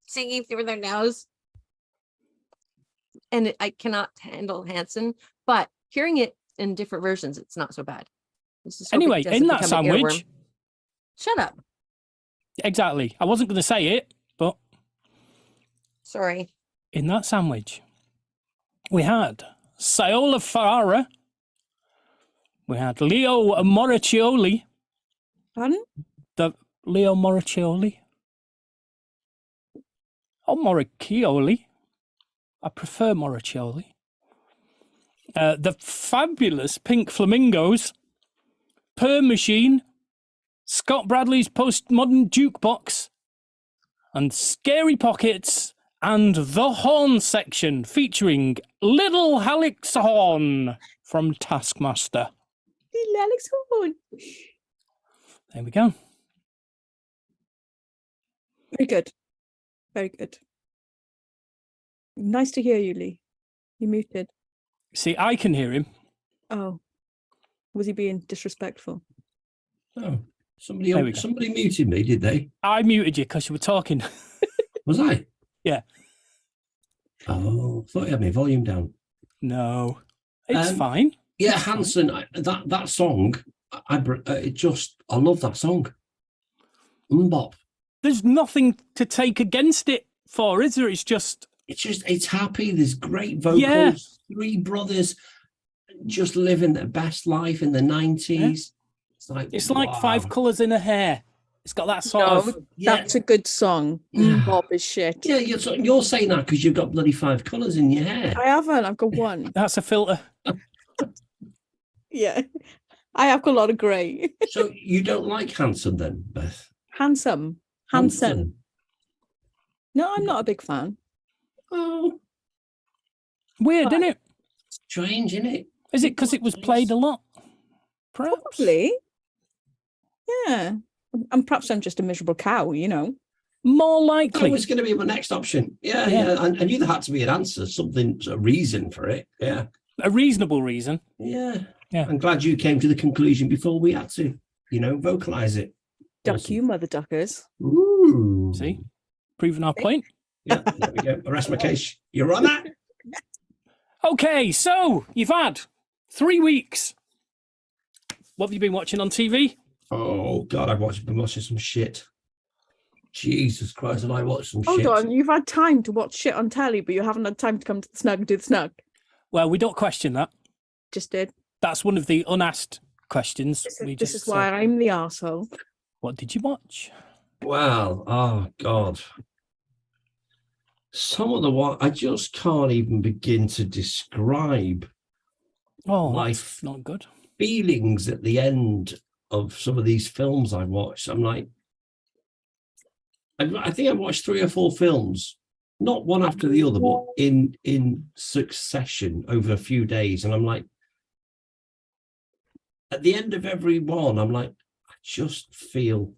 singing through their nose. And I cannot handle Hanson, but hearing it in different versions, it's not so bad. Anyway, in that sandwich. Shut up. Exactly. I wasn't going to say it, but. Sorry. In that sandwich, we had Saola Ferrara. We had Leo Moracchioli. Pardon? The Leo Moracchioli. Oh, Moracchioli. I prefer Moracchioli. The fabulous Pink Flamingos, Per Machine, Scott Bradley's Postmodern Jukebox, and Scary Pockets, and The Horn Section featuring Little Alex Horn from Taskmaster. Little Alex Horn. There we go. Very good. Very good. Nice to hear you, Lee. You muted. See, I can hear him. Oh. Was he being disrespectful? Oh, somebody muted me, did they? I muted you because you were talking. Was I? Yeah. Oh, I thought you had my volume down. No, it's fine. Yeah, Hanson, that song, I love that song. Bop. There's nothing to take against it for, is there? It's happy. There's great vocals. Yeah. Three brothers just living their best life in the 90s. Yeah. It's like Five Colours in a Hair. It's got that sort of. That's a good song. Bob is shit. Yeah, you're saying that because you've got bloody 5 colours in your hair. I haven't. I've got one. That's a filter. Yeah, I have got a lot of grey. So you don't like Hanson then, Beth? Hanson. No, I'm not a big fan. Oh, weird, isn't it? Strange, isn't it? Is it because it was played a lot? Perhaps. Probably. Yeah, and perhaps I'm just a miserable cow, you know. More likely. That was going to be my next option. Yeah. I knew there had to be an answer, a reason for it. Yeah. A reasonable reason. Yeah. I'm glad you came to the conclusion before we had to, vocalize it. Duck you, mother duckers. Ooh. See? Proving our point. Yeah, there we go. Arrest my case. You're on that. Okay, so you've had 3 weeks. What have you been watching on TV? Oh, God, I've been watching some shit. Jesus Christ, have I watched some shit? Hold on, you've had time to watch shit on telly, but you haven't had time to come to the Snug and do the Snug. Well, we don't question that. Just did. That's one of the unasked questions. This is why I'm the arsehole. What did you watch? Well, oh, God. Some of the one I just can't even begin to describe. Oh, my that's not good. Feelings at the end of some of these films I watched. I'm like, I think I watched 3 or 4 films not one after the other, but in succession over a few days. And I'm like, at the end of every one, I'm like, I just feel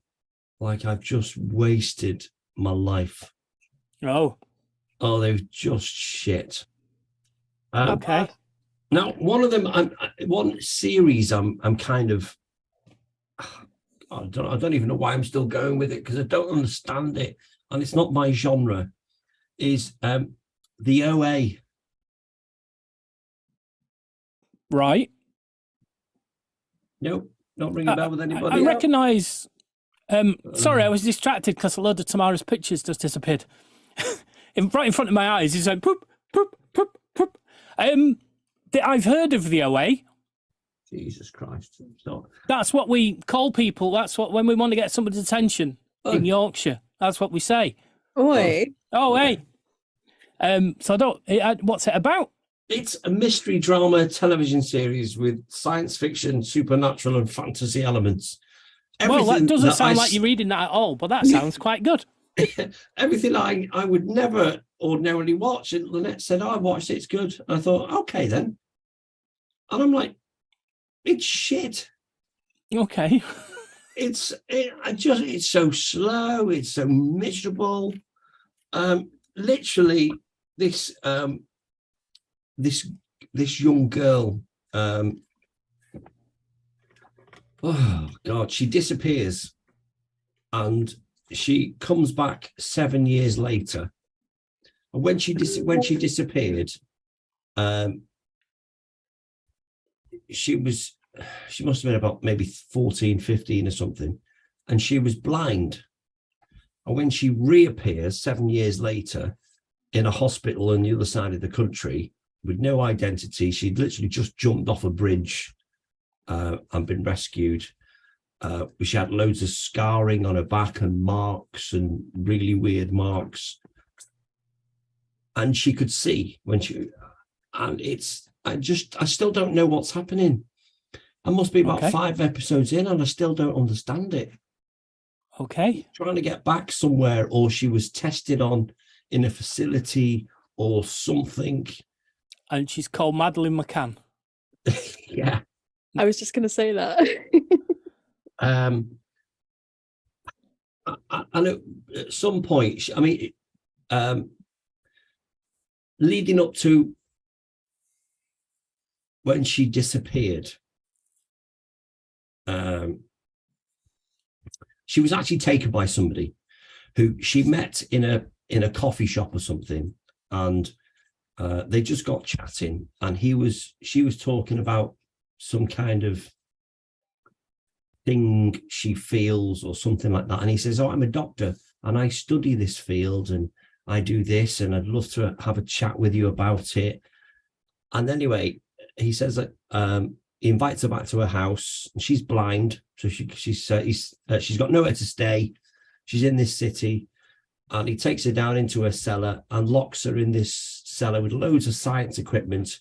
like I've just wasted my life. Oh, They're just shit. okay. Now, one of them, one series, I'm kind of, I don't even know why I'm still going with it because I don't understand it, and it's not my genre. Is the OA? Right. No, not ringing a bell with anybody. I recognise. Sorry, I was distracted because a load of Tamara's pictures just disappeared. Right in front of my eyes, he's like poop, poop, poop, poop. I've heard of the OA. Jesus Christ! So, That's what we call people. That's what when we want to get somebody's attention in Yorkshire. That's what we say. Oi. Oh, hey. So I don't. What's it about? it's a mystery drama television series with science fiction, supernatural, and fantasy elements. Well, that doesn't that sound like you're reading that at all, but that sounds quite good. Everything I would never ordinarily watch. And Lynette said, I watched it, it's good. And I thought, okay then. And I'm like, it's shit. Okay. It's so slow, it's so miserable. Literally, this young girl, oh God, she disappears and she comes back 7 years later. And when she disappeared, she must have been about maybe 14, 15 or something, and she was blind. And when she reappears 7 years later in a hospital on the other side of the country with no identity, she'd literally just jumped off a bridge and been rescued. She had loads of scarring on her back and marks and really weird marks. And she could see when she, and I still don't know what's happening. I must be about 5 episodes in and I still don't understand it. Okay. Trying to get back somewhere, or she was tested on in a facility or something. And she's called Madeline McCann. Yeah. I was just going to say that. And at some point, leading up to when she disappeared, she was actually taken by somebody who she met in a coffee shop or something, and they just got chatting, and she was talking about some kind of thing she feels or something like that, and he says, "Oh, I'm a doctor and I study this field and I do this, and I'd love to have a chat with you about it." And anyway, he says that he invites her back to her house, and she's blind, so she's got nowhere to stay. She's in this city, and he takes her down into her cellar and locks her in this cellar with loads of science equipment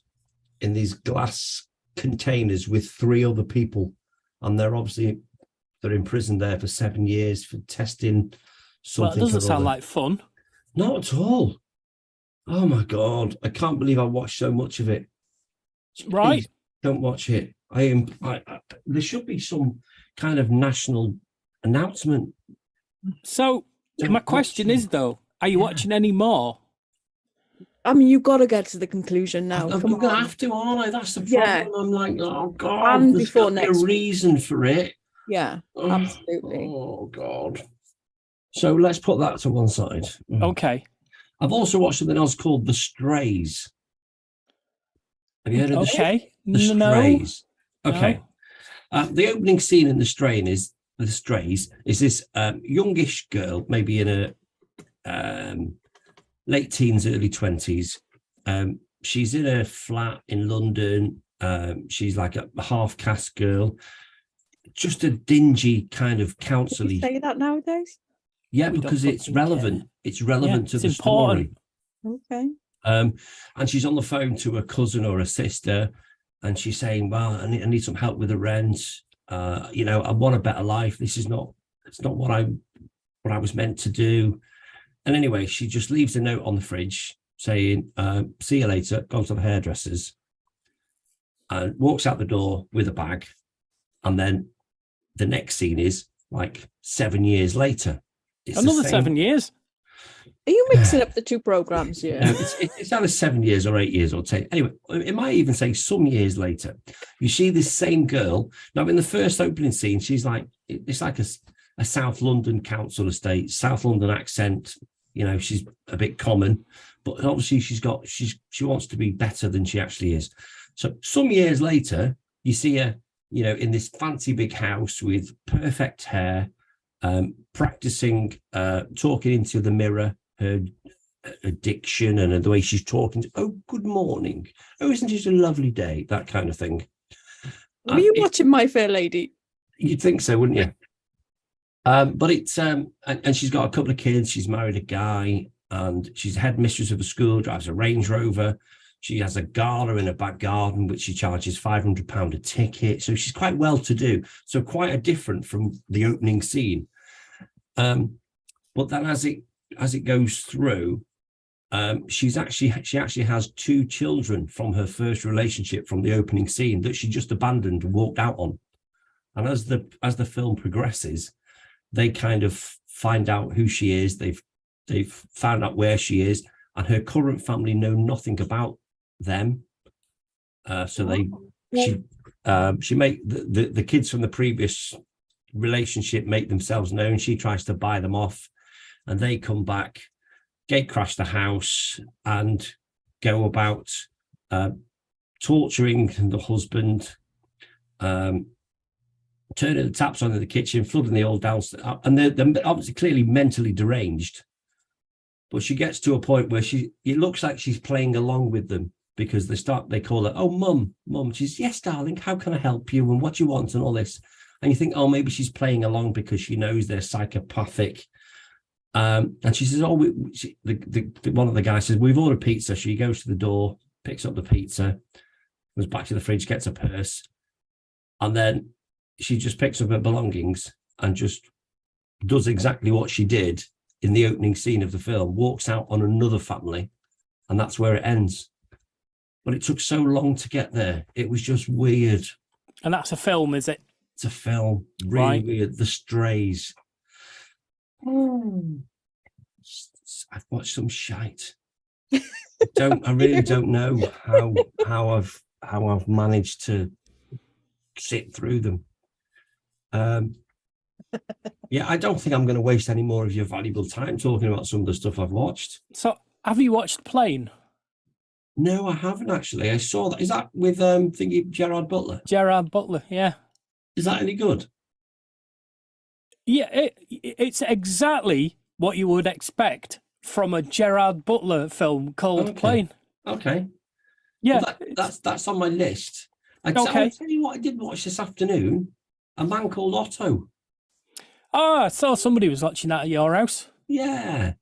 in these glass containers with 3 other people, and they're imprisoned there for 7 years for testing something. Well, it doesn't sound like fun. Not at all. Oh my God, I can't believe I watched so much of it. Right. Please don't watch it. There should be some kind of national announcement. So my question is, though, are you watching any more? I mean, you've got to get to the conclusion now. I'm Come going to on. have to, aren't I? That's the problem. Yeah. I'm like, oh God, And there's before got to be next a week. reason for it. Yeah, Oh, absolutely. Oh God. So let's put that to one side. Okay. I've also watched something else called The Strays. Have you heard of The Strays? No. Okay. The opening scene in The Strays is this youngish girl, maybe in her late teens, early 20s. She's in a flat in London. She's like a half-caste girl, just a dingy kind of council-y. You say that nowadays? Yeah, We don't because it's fucking relevant. care. It's relevant to it's the important. story. Okay. And she's on the phone to a cousin or a sister, and she's saying, "Well, I need some help with the rent. I want a better life. It's not what I was meant to do." And anyway, she just leaves a note on the fridge saying, see you later, gone to the hairdressers, and walks out the door with a bag. And then the next scene is like 7 years later. It's the Another same- 7 years. Are you mixing up the two programs here? No, it's either 7 years or 8 years or 10. Anyway, it might even say some years later. You see this same girl. Now, in the first opening scene, she's like, it's like a South London council estate, South London accent. You know, she's a bit common, but obviously she wants to be better than she actually is. So some years later, you see her, you know, in this fancy big house with perfect hair, practicing, talking into the mirror, her addiction and the way she's talking. Oh, good morning. Oh, isn't it a lovely day? That kind of thing. Were you watching My Fair Lady? You'd think so, wouldn't you? But it's and she's got a couple of kids. She's married a guy, and she's headmistress of a school. Drives a Range Rover. She has a gala in her back garden, which she charges £500 a ticket. So she's quite well to do. So quite a different from the opening scene. But then as it goes through, she actually has 2 children from her first relationship from the opening scene that she just abandoned and walked out on. And as the film progresses, they kind of find out who she is. They've found out where she is, and her current family know nothing about them. She make the kids from the previous relationship make themselves known. She tries to buy them off, and they come back, gate crash the house, and go about torturing the husband, turning the taps on in the kitchen, flooding the old downstairs, and they're obviously clearly mentally deranged. But she gets to a point where it looks like she's playing along with them, because they call her, oh, mum. She's, yes, darling, how can I help you? And what do you want? And all this. And you think, oh, maybe she's playing along because she knows they're psychopathic. And she says, oh, one of the guys says, we've ordered pizza. She goes to the door, picks up the pizza, goes back to the fridge, gets a purse. And then she just picks up her belongings and just does exactly what she did in the opening scene of the film, walks out on another family, and that's where it ends. But it took so long to get there. It was just weird. And that's a film, is it? It's a film. Really Right. weird. The Strays. I've watched some shite. I really don't know how I've managed to sit through them. Yeah, I don't think I'm going to waste any more of your valuable time talking about some of the stuff I've watched. So, have you watched Plane? No, I haven't actually. I saw that. Is that with Gerard Butler? Gerard Butler, yeah. Is that any good? Yeah, it's exactly what you would expect from a Gerard Butler film called Okay. Plane. Okay. Yeah. Well, that's on my list. I'll tell you what I did watch this afternoon. A Man Called Otto. I saw somebody was watching that at your house. Yeah.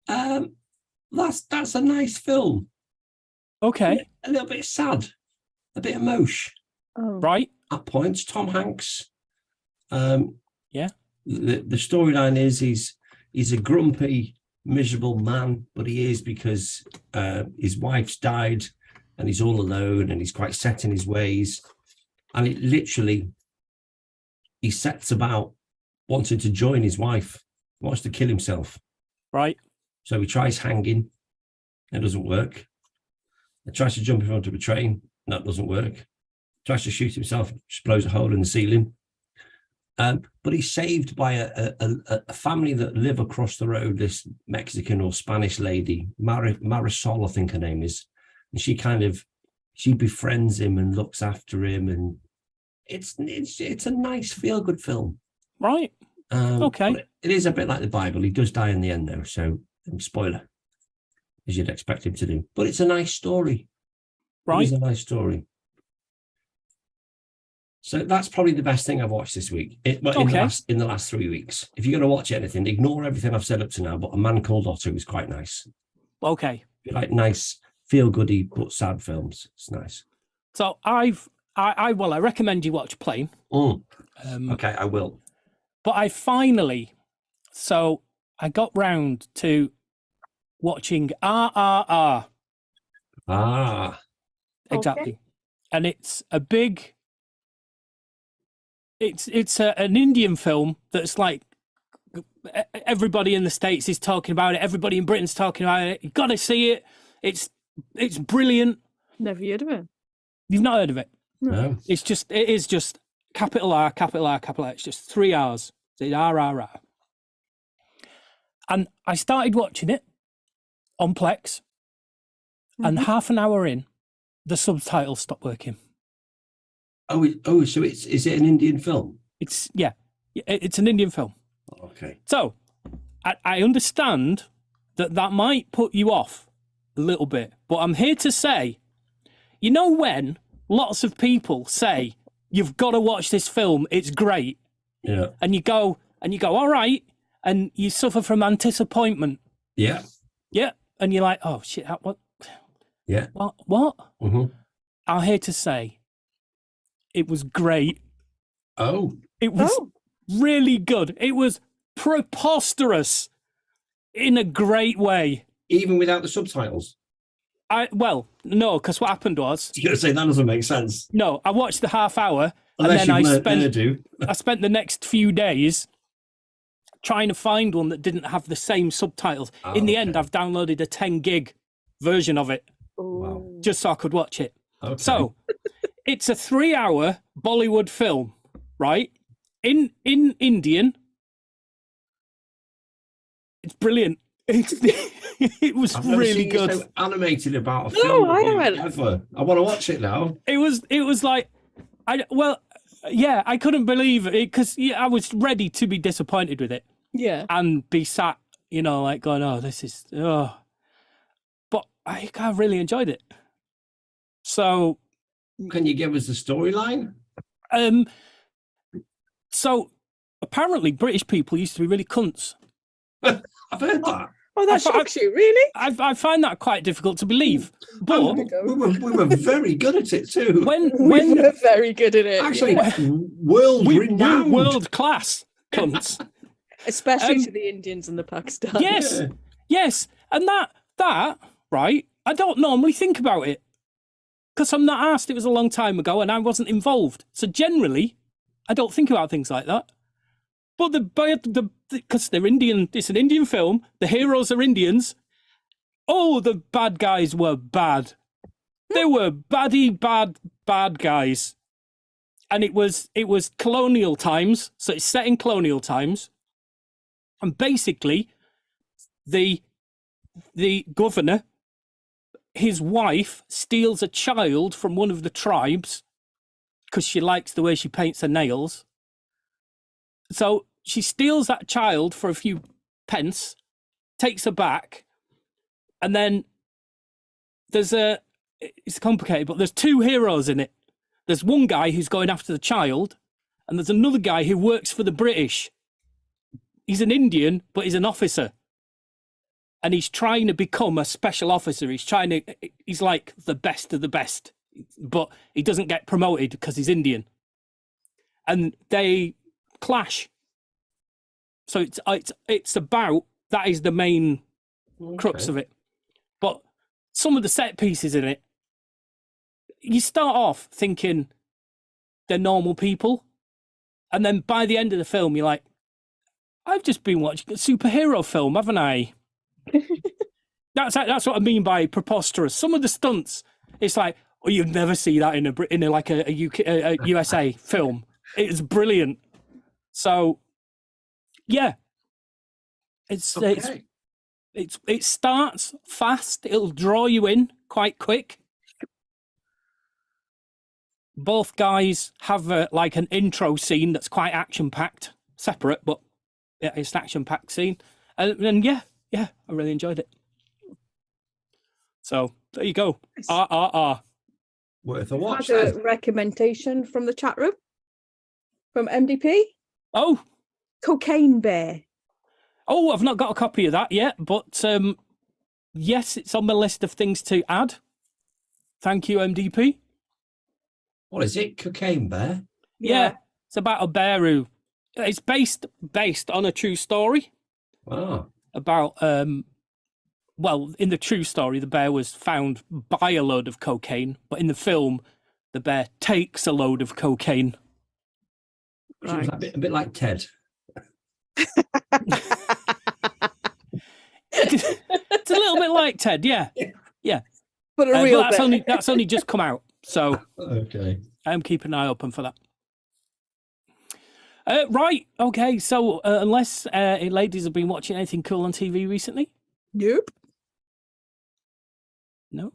That's a nice film. Okay. A little bit sad, a bit emotion. Oh. Right. At points, Tom Hanks. Yeah. The storyline is he's a grumpy, miserable man, but he is because his wife's died and he's all alone and he's quite set in his ways. And it literally, he sets about wanting to join his wife, wants to kill himself. Right. So he tries hanging, it doesn't work. He tries to jump in front of a train, that doesn't work. Tries to shoot himself, just blows a hole in the ceiling. But he's saved by a family that live across the road, this Mexican or Spanish lady, Marisol, I think her name is. And she befriends him and looks after him. And it's a nice feel-good film. Right. Okay. But it is a bit like the Bible. He does die in the end, though. So, spoiler, as you'd expect him to do. But it's a nice story. Right. It's a nice story. So that's probably the best thing I've watched this week. In the last 3 weeks. If you're going to watch anything, ignore everything I've said up to now. But A Man Called Otto is quite nice. Okay. If you like nice, feel-goody but sad films, it's nice. So I recommend you watch Plane. Okay, I will. But I finally, so I got round to watching RRR. Ah, Exactly. And it's a big, an Indian film that's like everybody in the States is talking about it. Everybody in Britain's talking about it. You've got to see it. It's brilliant. Never heard of it. You've not heard of it. no. It is just capital R, capital R, capital R. It's just 3 hours. It's RRR. And I started watching it on Plex, and half an hour in, the subtitles stopped working. Oh, so is it an Indian film? It's an Indian film. Okay. So I understand that might put you off a little bit, but I'm here to say, you know, when lots of people say you've got to watch this film, it's great, Yeah. and you go, all right, and you suffer from disappointment. Yeah. Yeah, and you're like, oh shit, what? Yeah. What? Mm-hmm. I'm here to say, it was great. Oh. It was really good. It was preposterous in a great way. Even without the subtitles? No, because what happened was, You're going to say that doesn't make sense. no, I watched the half hour, Unless and then you've learned Urdu. I spent the next few days trying to find one that didn't have the same subtitles. Oh, In the end, okay. I've downloaded a 10 gig version of it Wow. just so I could watch it. Okay. So it's a 3-hour Bollywood film, right? In Indian. It's brilliant. It was I've never really seen you good. so animated about a No, film I haven't. ever. I want to watch it now. It was like, I couldn't believe it because I was ready to be disappointed with it Yeah. and be sat, like going, oh, this is, oh. But I really enjoyed it. So, Can you give us the storyline? so apparently British people used to be really cunts. I've heard that. Oh, that shocks you, really? I find that quite difficult to believe. But We were very good at it too. when We're very good at it. Actually, yeah. world we're renowned. world class cunts. Especially to the Indians and the Pakistanis. Yes, Yeah. yes, and that right. I don't normally think about it because I'm not asked. It was a long time ago, and I wasn't involved. So generally, I don't think about things like that. But because they're Indian, it's an Indian film. The heroes are Indians. Oh, the bad guys were bad. They were bad guys. And it was colonial times, so it's set in colonial times. And basically, the governor, his wife steals a child from one of the tribes because she likes the way she paints her nails. So she steals that child for a few pence, takes her back, and then it's complicated, but there's 2 heroes in it. There's one guy who's going after the child, and there's another guy who works for the British. He's an Indian, but he's an officer. And he's trying to become a special officer. He's like the best of the best, but he doesn't get promoted because he's Indian. And they clash. So it's about, that is the main crux of it. But some of the set pieces in it, you start off thinking they're normal people, and then by the end of the film, you're like, I've just been watching a superhero film, haven't I? That's what I mean by preposterous. Some of the stunts, it's like, oh, you'd never see that in a UK, a USA film. It's brilliant. So, yeah, it starts fast. It'll draw you in quite quick. Both guys have an intro scene that's quite action packed, separate, but it's an action packed scene, and yeah, I really enjoyed it. So there you go. Worth a watch. Had a then. recommendation from the chat room from MDP. Oh, Cocaine Bear. Oh, I've not got a copy of that yet, but yes, it's on my list of things to add. Thank you, MDP. What is it? Cocaine Bear? Yeah, it's about a bear who it's based on a true story. Oh, about well, in the true story, the bear was found by a load of cocaine, but in the film, the bear takes a load of cocaine. so it's a bit like Ted. It's a little bit like Ted, yeah. But a But real that's only just come out, so Okay. I'm keeping an eye open for that. Right, okay. So unless ladies have been watching anything cool on TV recently, Nope. no.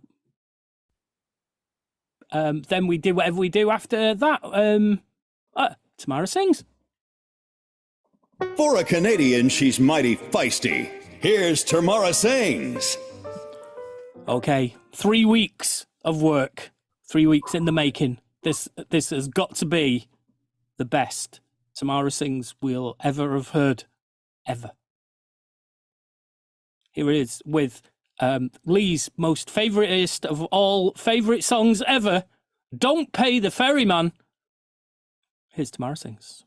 Then we do whatever we do after that. Tamara sings. For a Canadian, she's mighty feisty. Here's Tamara Sings. Okay, 3 weeks of work, 3 weeks in the making. This has got to be the best Tamara Sings we'll ever have heard, ever. Here it is with Lee's most favouriteest of all favourite songs ever, Don't Pay the Ferryman. Here's Tamara Sings.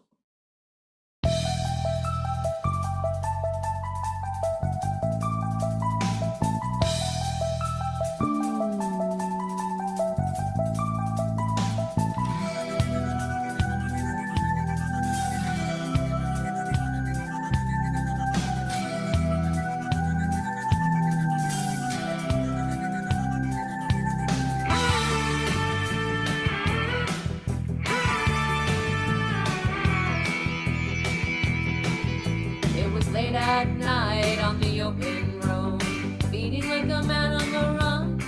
It was late at night on the open road, feeling like a man on the run.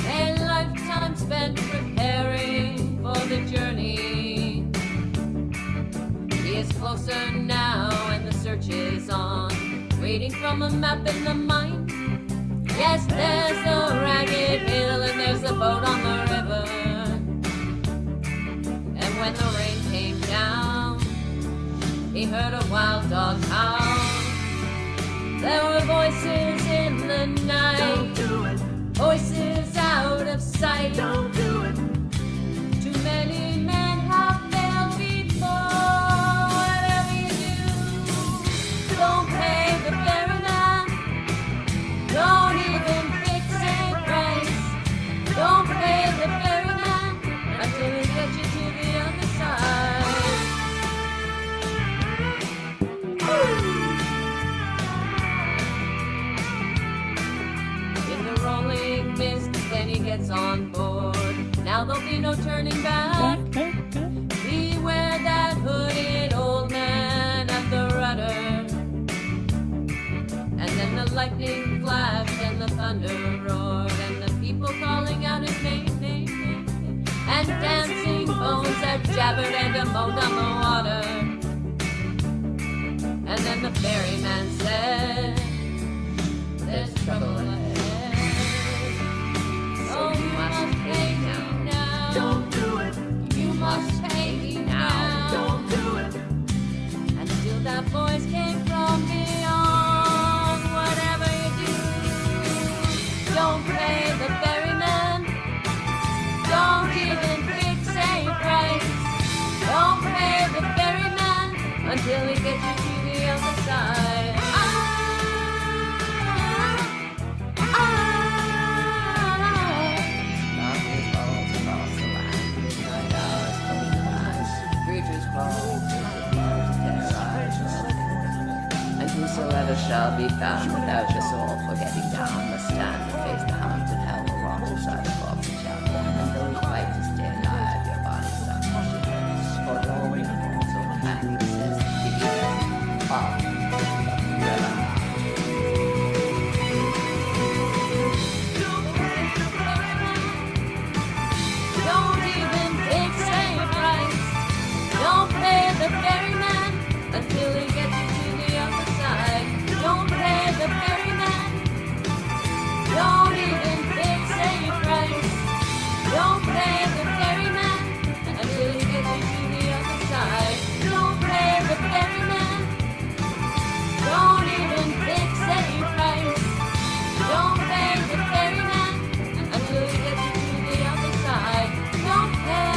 A lifetime spent preparing for the journey. He is closer now and the search is on, waiting from a map in the mind. Yes, there's a ragged hill and there's a boat on the river. And when the rain came down, he heard a wild dog howl. There were voices in the night. Don't do it. Voices out of sight. Don't do it. Too many men have failed before. Whatever you do, don't pay the ferryman. Don't even fix a price. Don't pay the ferryman until he gets you to the other side. In the rolling mist, then he gets on board. Now there'll be no turning back. Beware that hooded old man at the rudder. And then the lightning flashed and the thunder roared, and the people calling out his name. And dancing bones that jabbered and moaned on the water. And then the ferryman said, there's trouble ahead. So you must pay now. Don't do it. You must pay me now. Don't do it. And still that voice came from beyond. Whatever you do, don't pay the ferryman. Don't even fix a price. Don't pay the ferryman until he gets you to the other side. Creatures crawl, terrorize. And whosoever shall be found without your soul for getting down must stand and face the hounds in hell alongside the corpse and shout. And though you fight to stay alive, your body stops to shivers. For the only so can resist the evil of river. Don't even fix a price. Don't pay the ferryman until he gets you to the other side. Don't pay the ferryman. Don't even fix a price. Don't pay the ferryman until he gets you to the other side. Don't pay the ferryman. Don't even fix a price. Don't pay the ferryman until he gets you to the other side. Don't pay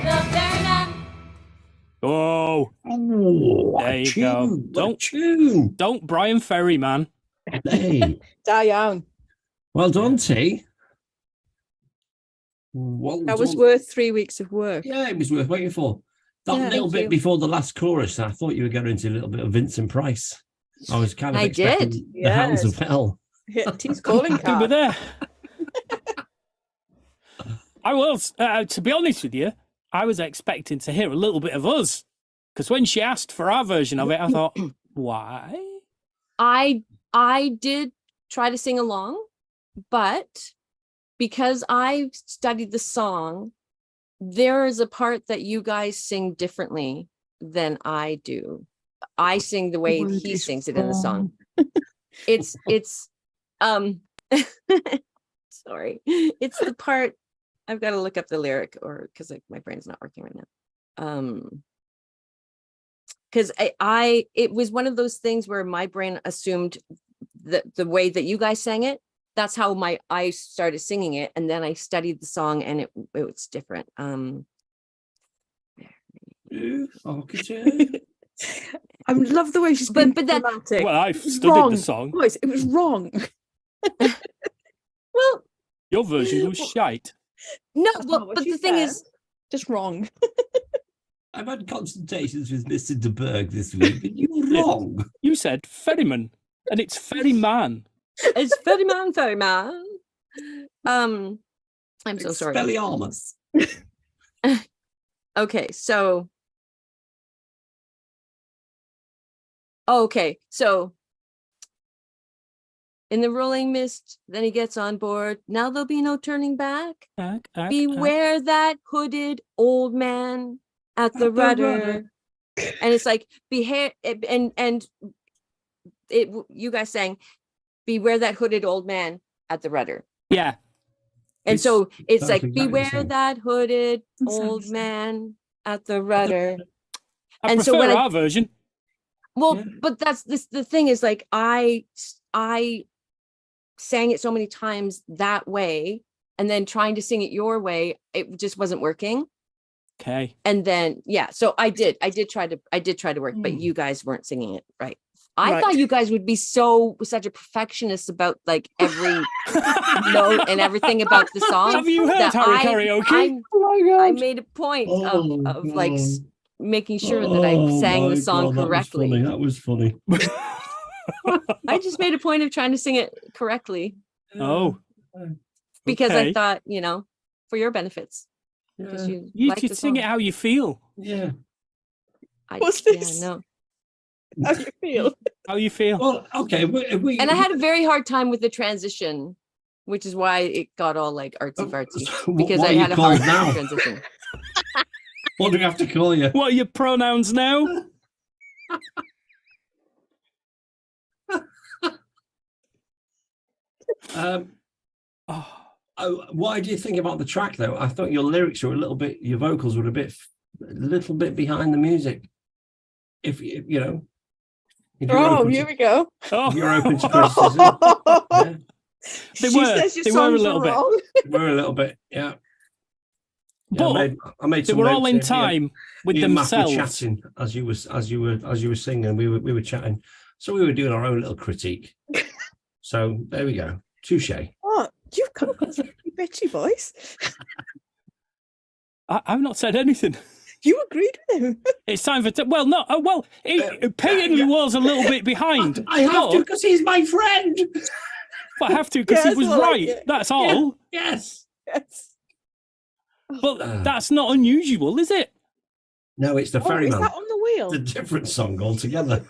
the ferryman. Oh, go. Oh, There a you tune, go. what a Don't- tune. Don't Brian Ferry, man. Hey, Diane. well done, T. Well That was done. worth 3 weeks of work. Yeah, it was worth waiting for. That Yeah, little thank bit you. before the last chorus, I thought you were going into a little bit of Vincent Price. I was kind of I expecting did. the Hounds of Yes. Hell. T's calling Happy with card. that. I was, to be honest with you, I was expecting to hear a little bit of us. Because when she asked for our version of it, I thought, why? I did try to sing along, but because I studied the song, there is a part that you guys sing differently than I do. I sing the way word he is sings it in the song. It's sorry. It's the part I've got to look up the lyric or because my brain's not working right now. Because it was one of those things where my brain assumed that the way that you guys sang it, that's how I started singing it, and then I studied the song and it was different. I love the way she's But- been but that- dramatic. Well, I've It was studied wrong. the song. Boys, it was wrong. Well, Your version was shite. no, That's well, not what but she the thing said. is, Just wrong. I've had consultations with Mr. De Berg this week, but you were Yeah. wrong. You said ferryman, and it's ferryman. it's ferryman. I'm so sorry. Expelliarmus. Okay, so okay, so in the rolling mist, then he gets on board. Now there'll be no turning back. Beware that hooded old man at the rudder. And it's like and you guys saying, beware that hooded old man at the rudder. Yeah. And It's- so it's sounds like, exactly the beware same. that hooded It sounds old the same. man at the rudder. I And so prefer when I- our version. Well, Yeah. but that's the thing is like I sang it so many times that way, and then trying to sing it your way, it just wasn't working. Okay. And then so I did try to work, but Mm. you guys weren't singing it right. I Right. thought you guys would be such a perfectionist about like every note and everything about the song. Have you heard that Harry karaoke? I made a point of like making sure that I sang the song correctly. That was funny. I just made a point of trying to sing it correctly Oh, because I okay. thought, for your benefits. Because Yeah. You like should the sing it song. how you feel. Yeah. What's Yeah, this? no. How do you feel? How you feel. Well, okay. We And I had a very hard time with the transition, which is why it got all like artsy fartsy. Because what I are you had a hard called now? transition. What do we have to call you? What are your pronouns now? Oh, Why do you think about the track though? I thought your lyrics were your vocals were a little bit behind the music. If you know, if you're Oh, open here to, we go. oh. if you're open to criticism, yeah, They She were. says your They were a songs little are bit. wrong. we're a little bit, yeah. But I made they some were all notes in here. time with Me and Matt were themselves. chatting as you were singing. We were chatting, so we were doing our own little critique. So there we go. Touche. What? You've come across a pretty bitchy voice. I've not said anything. You agreed with him. It's time for well, no, Peyton yeah. was a little bit behind. I have to but- because he's my friend. But I have to because Yeah, he was that's what I right. get. That's all. Yes. Yes. But that's not unusual, is it? No, it's the Oh, is Ferryman. that on the wheel? It's a different song altogether.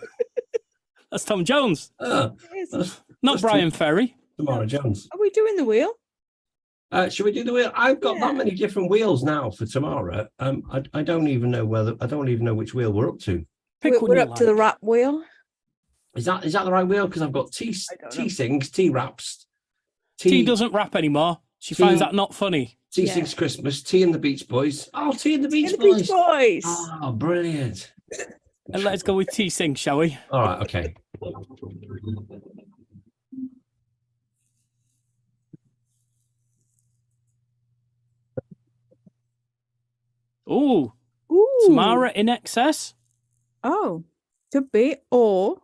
That's Tom Jones, Ah, It is. not That's Brian Ferry. Tamara Jones. Are we doing the wheel? Should we do the wheel? I've got Yeah. that many different wheels now for Tamara. I don't even know which wheel we're up to. Pick We're, one we're you up to the like. rap wheel. Is that the right wheel? Because I've got T I don't T know. sings, T raps, T doesn't rap anymore. She T- finds that not funny. T Yeah. sings Christmas, T and the Beach Boys. Oh, T and the Beach In the Boys. Beach Boys. Oh, brilliant. And let's go with T sing, shall we? All right, okay. Ooh, Ooh. Tamara in excess. Oh, could be. Or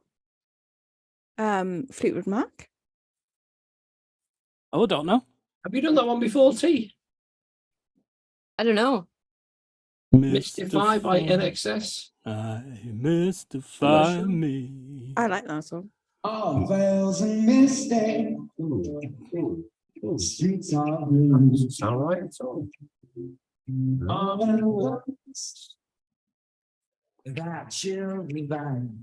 Fleetwood Mac. Oh, I don't know. Have you done that one before, T? I don't know. Mystify by NXS. I mystify me. I like that song. All veils and mistake. Streets are blue. Sound right at all? All at once. That chill divine.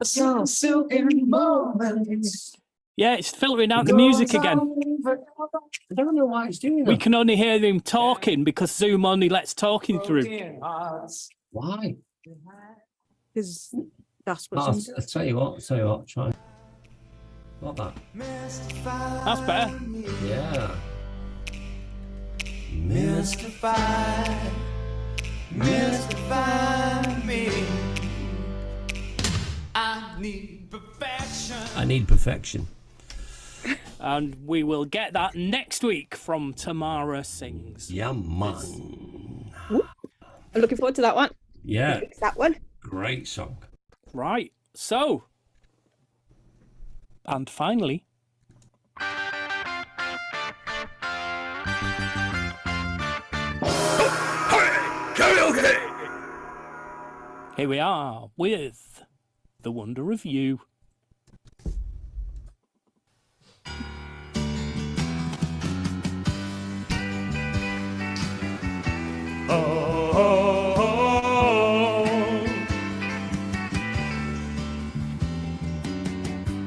Some silken moments. Yeah, it's filtering out the music again. I don't know why it's doing that. We can only hear him talking because Zoom only lets talking through. Why? Because that's Oh, what's I'll tell you what, try. Like that. That's better. Yeah. Mystify me. I need perfection. I need perfection. And we will get that next week from Tamara Sings. Yeah, man. I'm looking forward to that one. Yeah, Fix that one. great song. Right. So, and finally, Karaoke! here we are with The Wonder of You.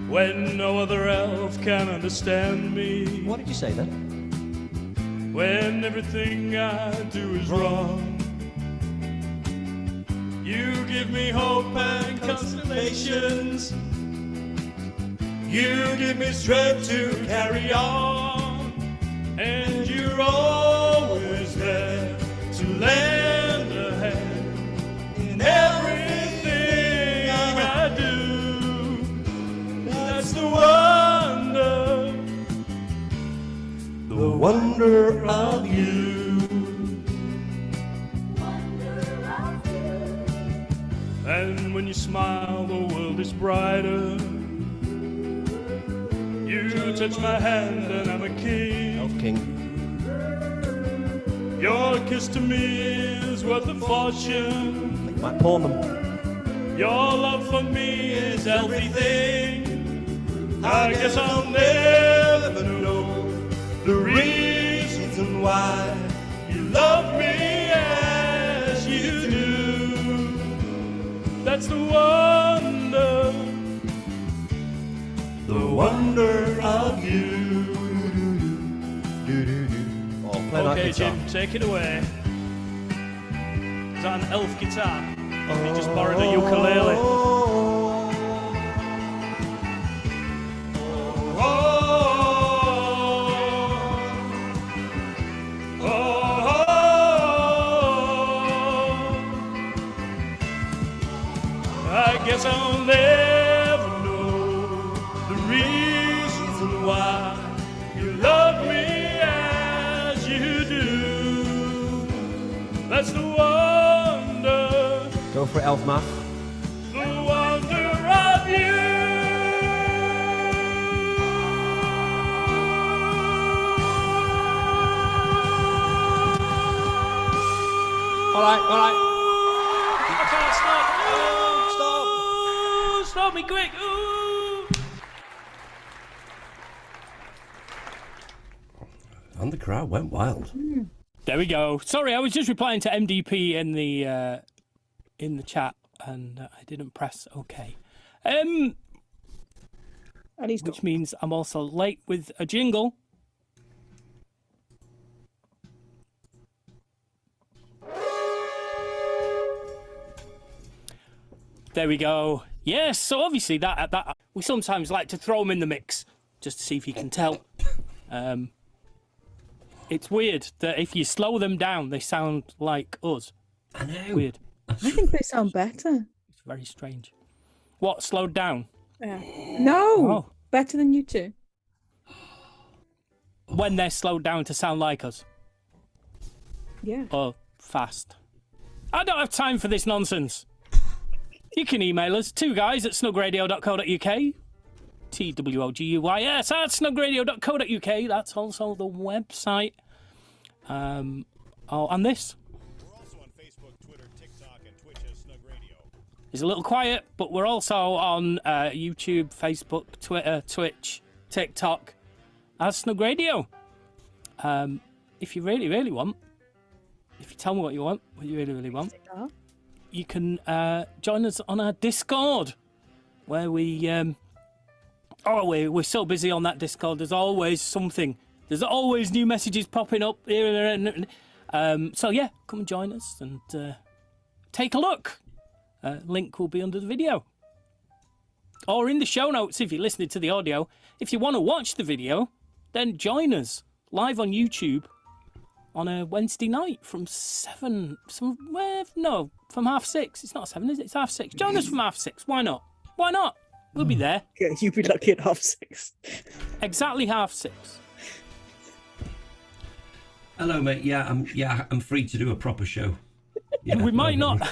When no other elf can understand me. What did you say then? When everything I do is wrong. You give me hope and constellations. You give me strength to carry on. And you're always there to lend a hand in everything I do. That's the wonder of you. And when you smile, the world is brighter. You touch my hand and I'm a king. Elf King. Your kiss to me is worth a fortune. You might pawn them. Your love for me is everything. I guess I'll never know the reason why you love me as you do. That's the wonder of you. Oh, play that Okay, guitar. Jim, take it away. Is that an elf guitar? Or have you just borrowed a ukulele? I guess I'll never know the reason why you love me as you do. That's the wonder, Go for it, Elf Math. the wonder of you. All right. I can't stop. Stop me quick. Ooh. And the crowd went wild. There we go. Sorry, I was just replying to MDP in the chat, and I didn't press OK. And he's Which means I'm also late with a jingle. There we go. Yes, so obviously that we sometimes like to throw them in the mix just to see if you can tell. It's weird that if you slow them down, they sound like us. I know. Weird. I think they sound better. It's very strange. What, slowed down? Yeah. No, Oh. better than you two. When they're slowed down to sound like us. Yeah. Or fast. I don't have time for this nonsense. You can email us, 2guys@snugradio.co.uk. TWOGUYS at snugradio.co.uk. That's also the website. And this. We're also on Facebook, Twitter, TikTok, and Twitch as Snug Radio. It's a little quiet, but we're also on YouTube, Facebook, Twitter, Twitch, TikTok as Snug Radio. If you really, really want, if you tell me what you want, what you really, really want, you can join us on our Discord, where we're so busy on that Discord. There's always something. There's always new messages popping up here and there. So yeah, come and join us and take a look. Link will be under the video. Or in the show notes if you're listening to the audio. If you want to watch the video, then join us live on YouTube on a Wednesday night from 7... from 6:30. It's not 7, is it? It's 6:30. Join us from 6:30. Why not? Why not? We'll be there. Yeah, you'd be lucky at 6:30. Exactly 6:30. Hello, mate. I'm free to do a proper show. Yeah, we might not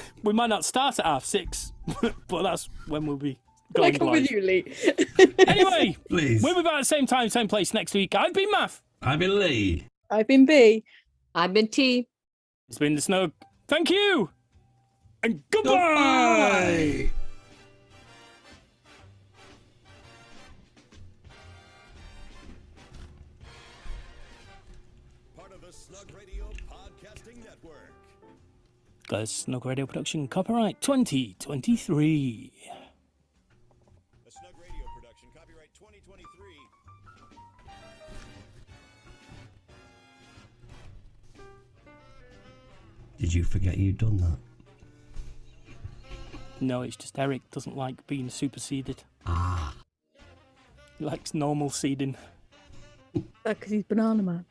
start at 6:30, but that's when we'll be going Like I'm live. with you, Lee. Anyway, Please. we'll be back at the same time, same place next week. I've been Math. I've been Lee. I've been B. I've been T. It's been the Snug. Thank you, and goodbye. Part of the Snug Radio Podcasting Network. The Snug Radio production, copyright 2023. A Snug Radio production, copyright 2023. Did you forget you'd done that? No, it's just Eric doesn't like being superseded. Ah. He likes normal seeding. Because he's Banana Man.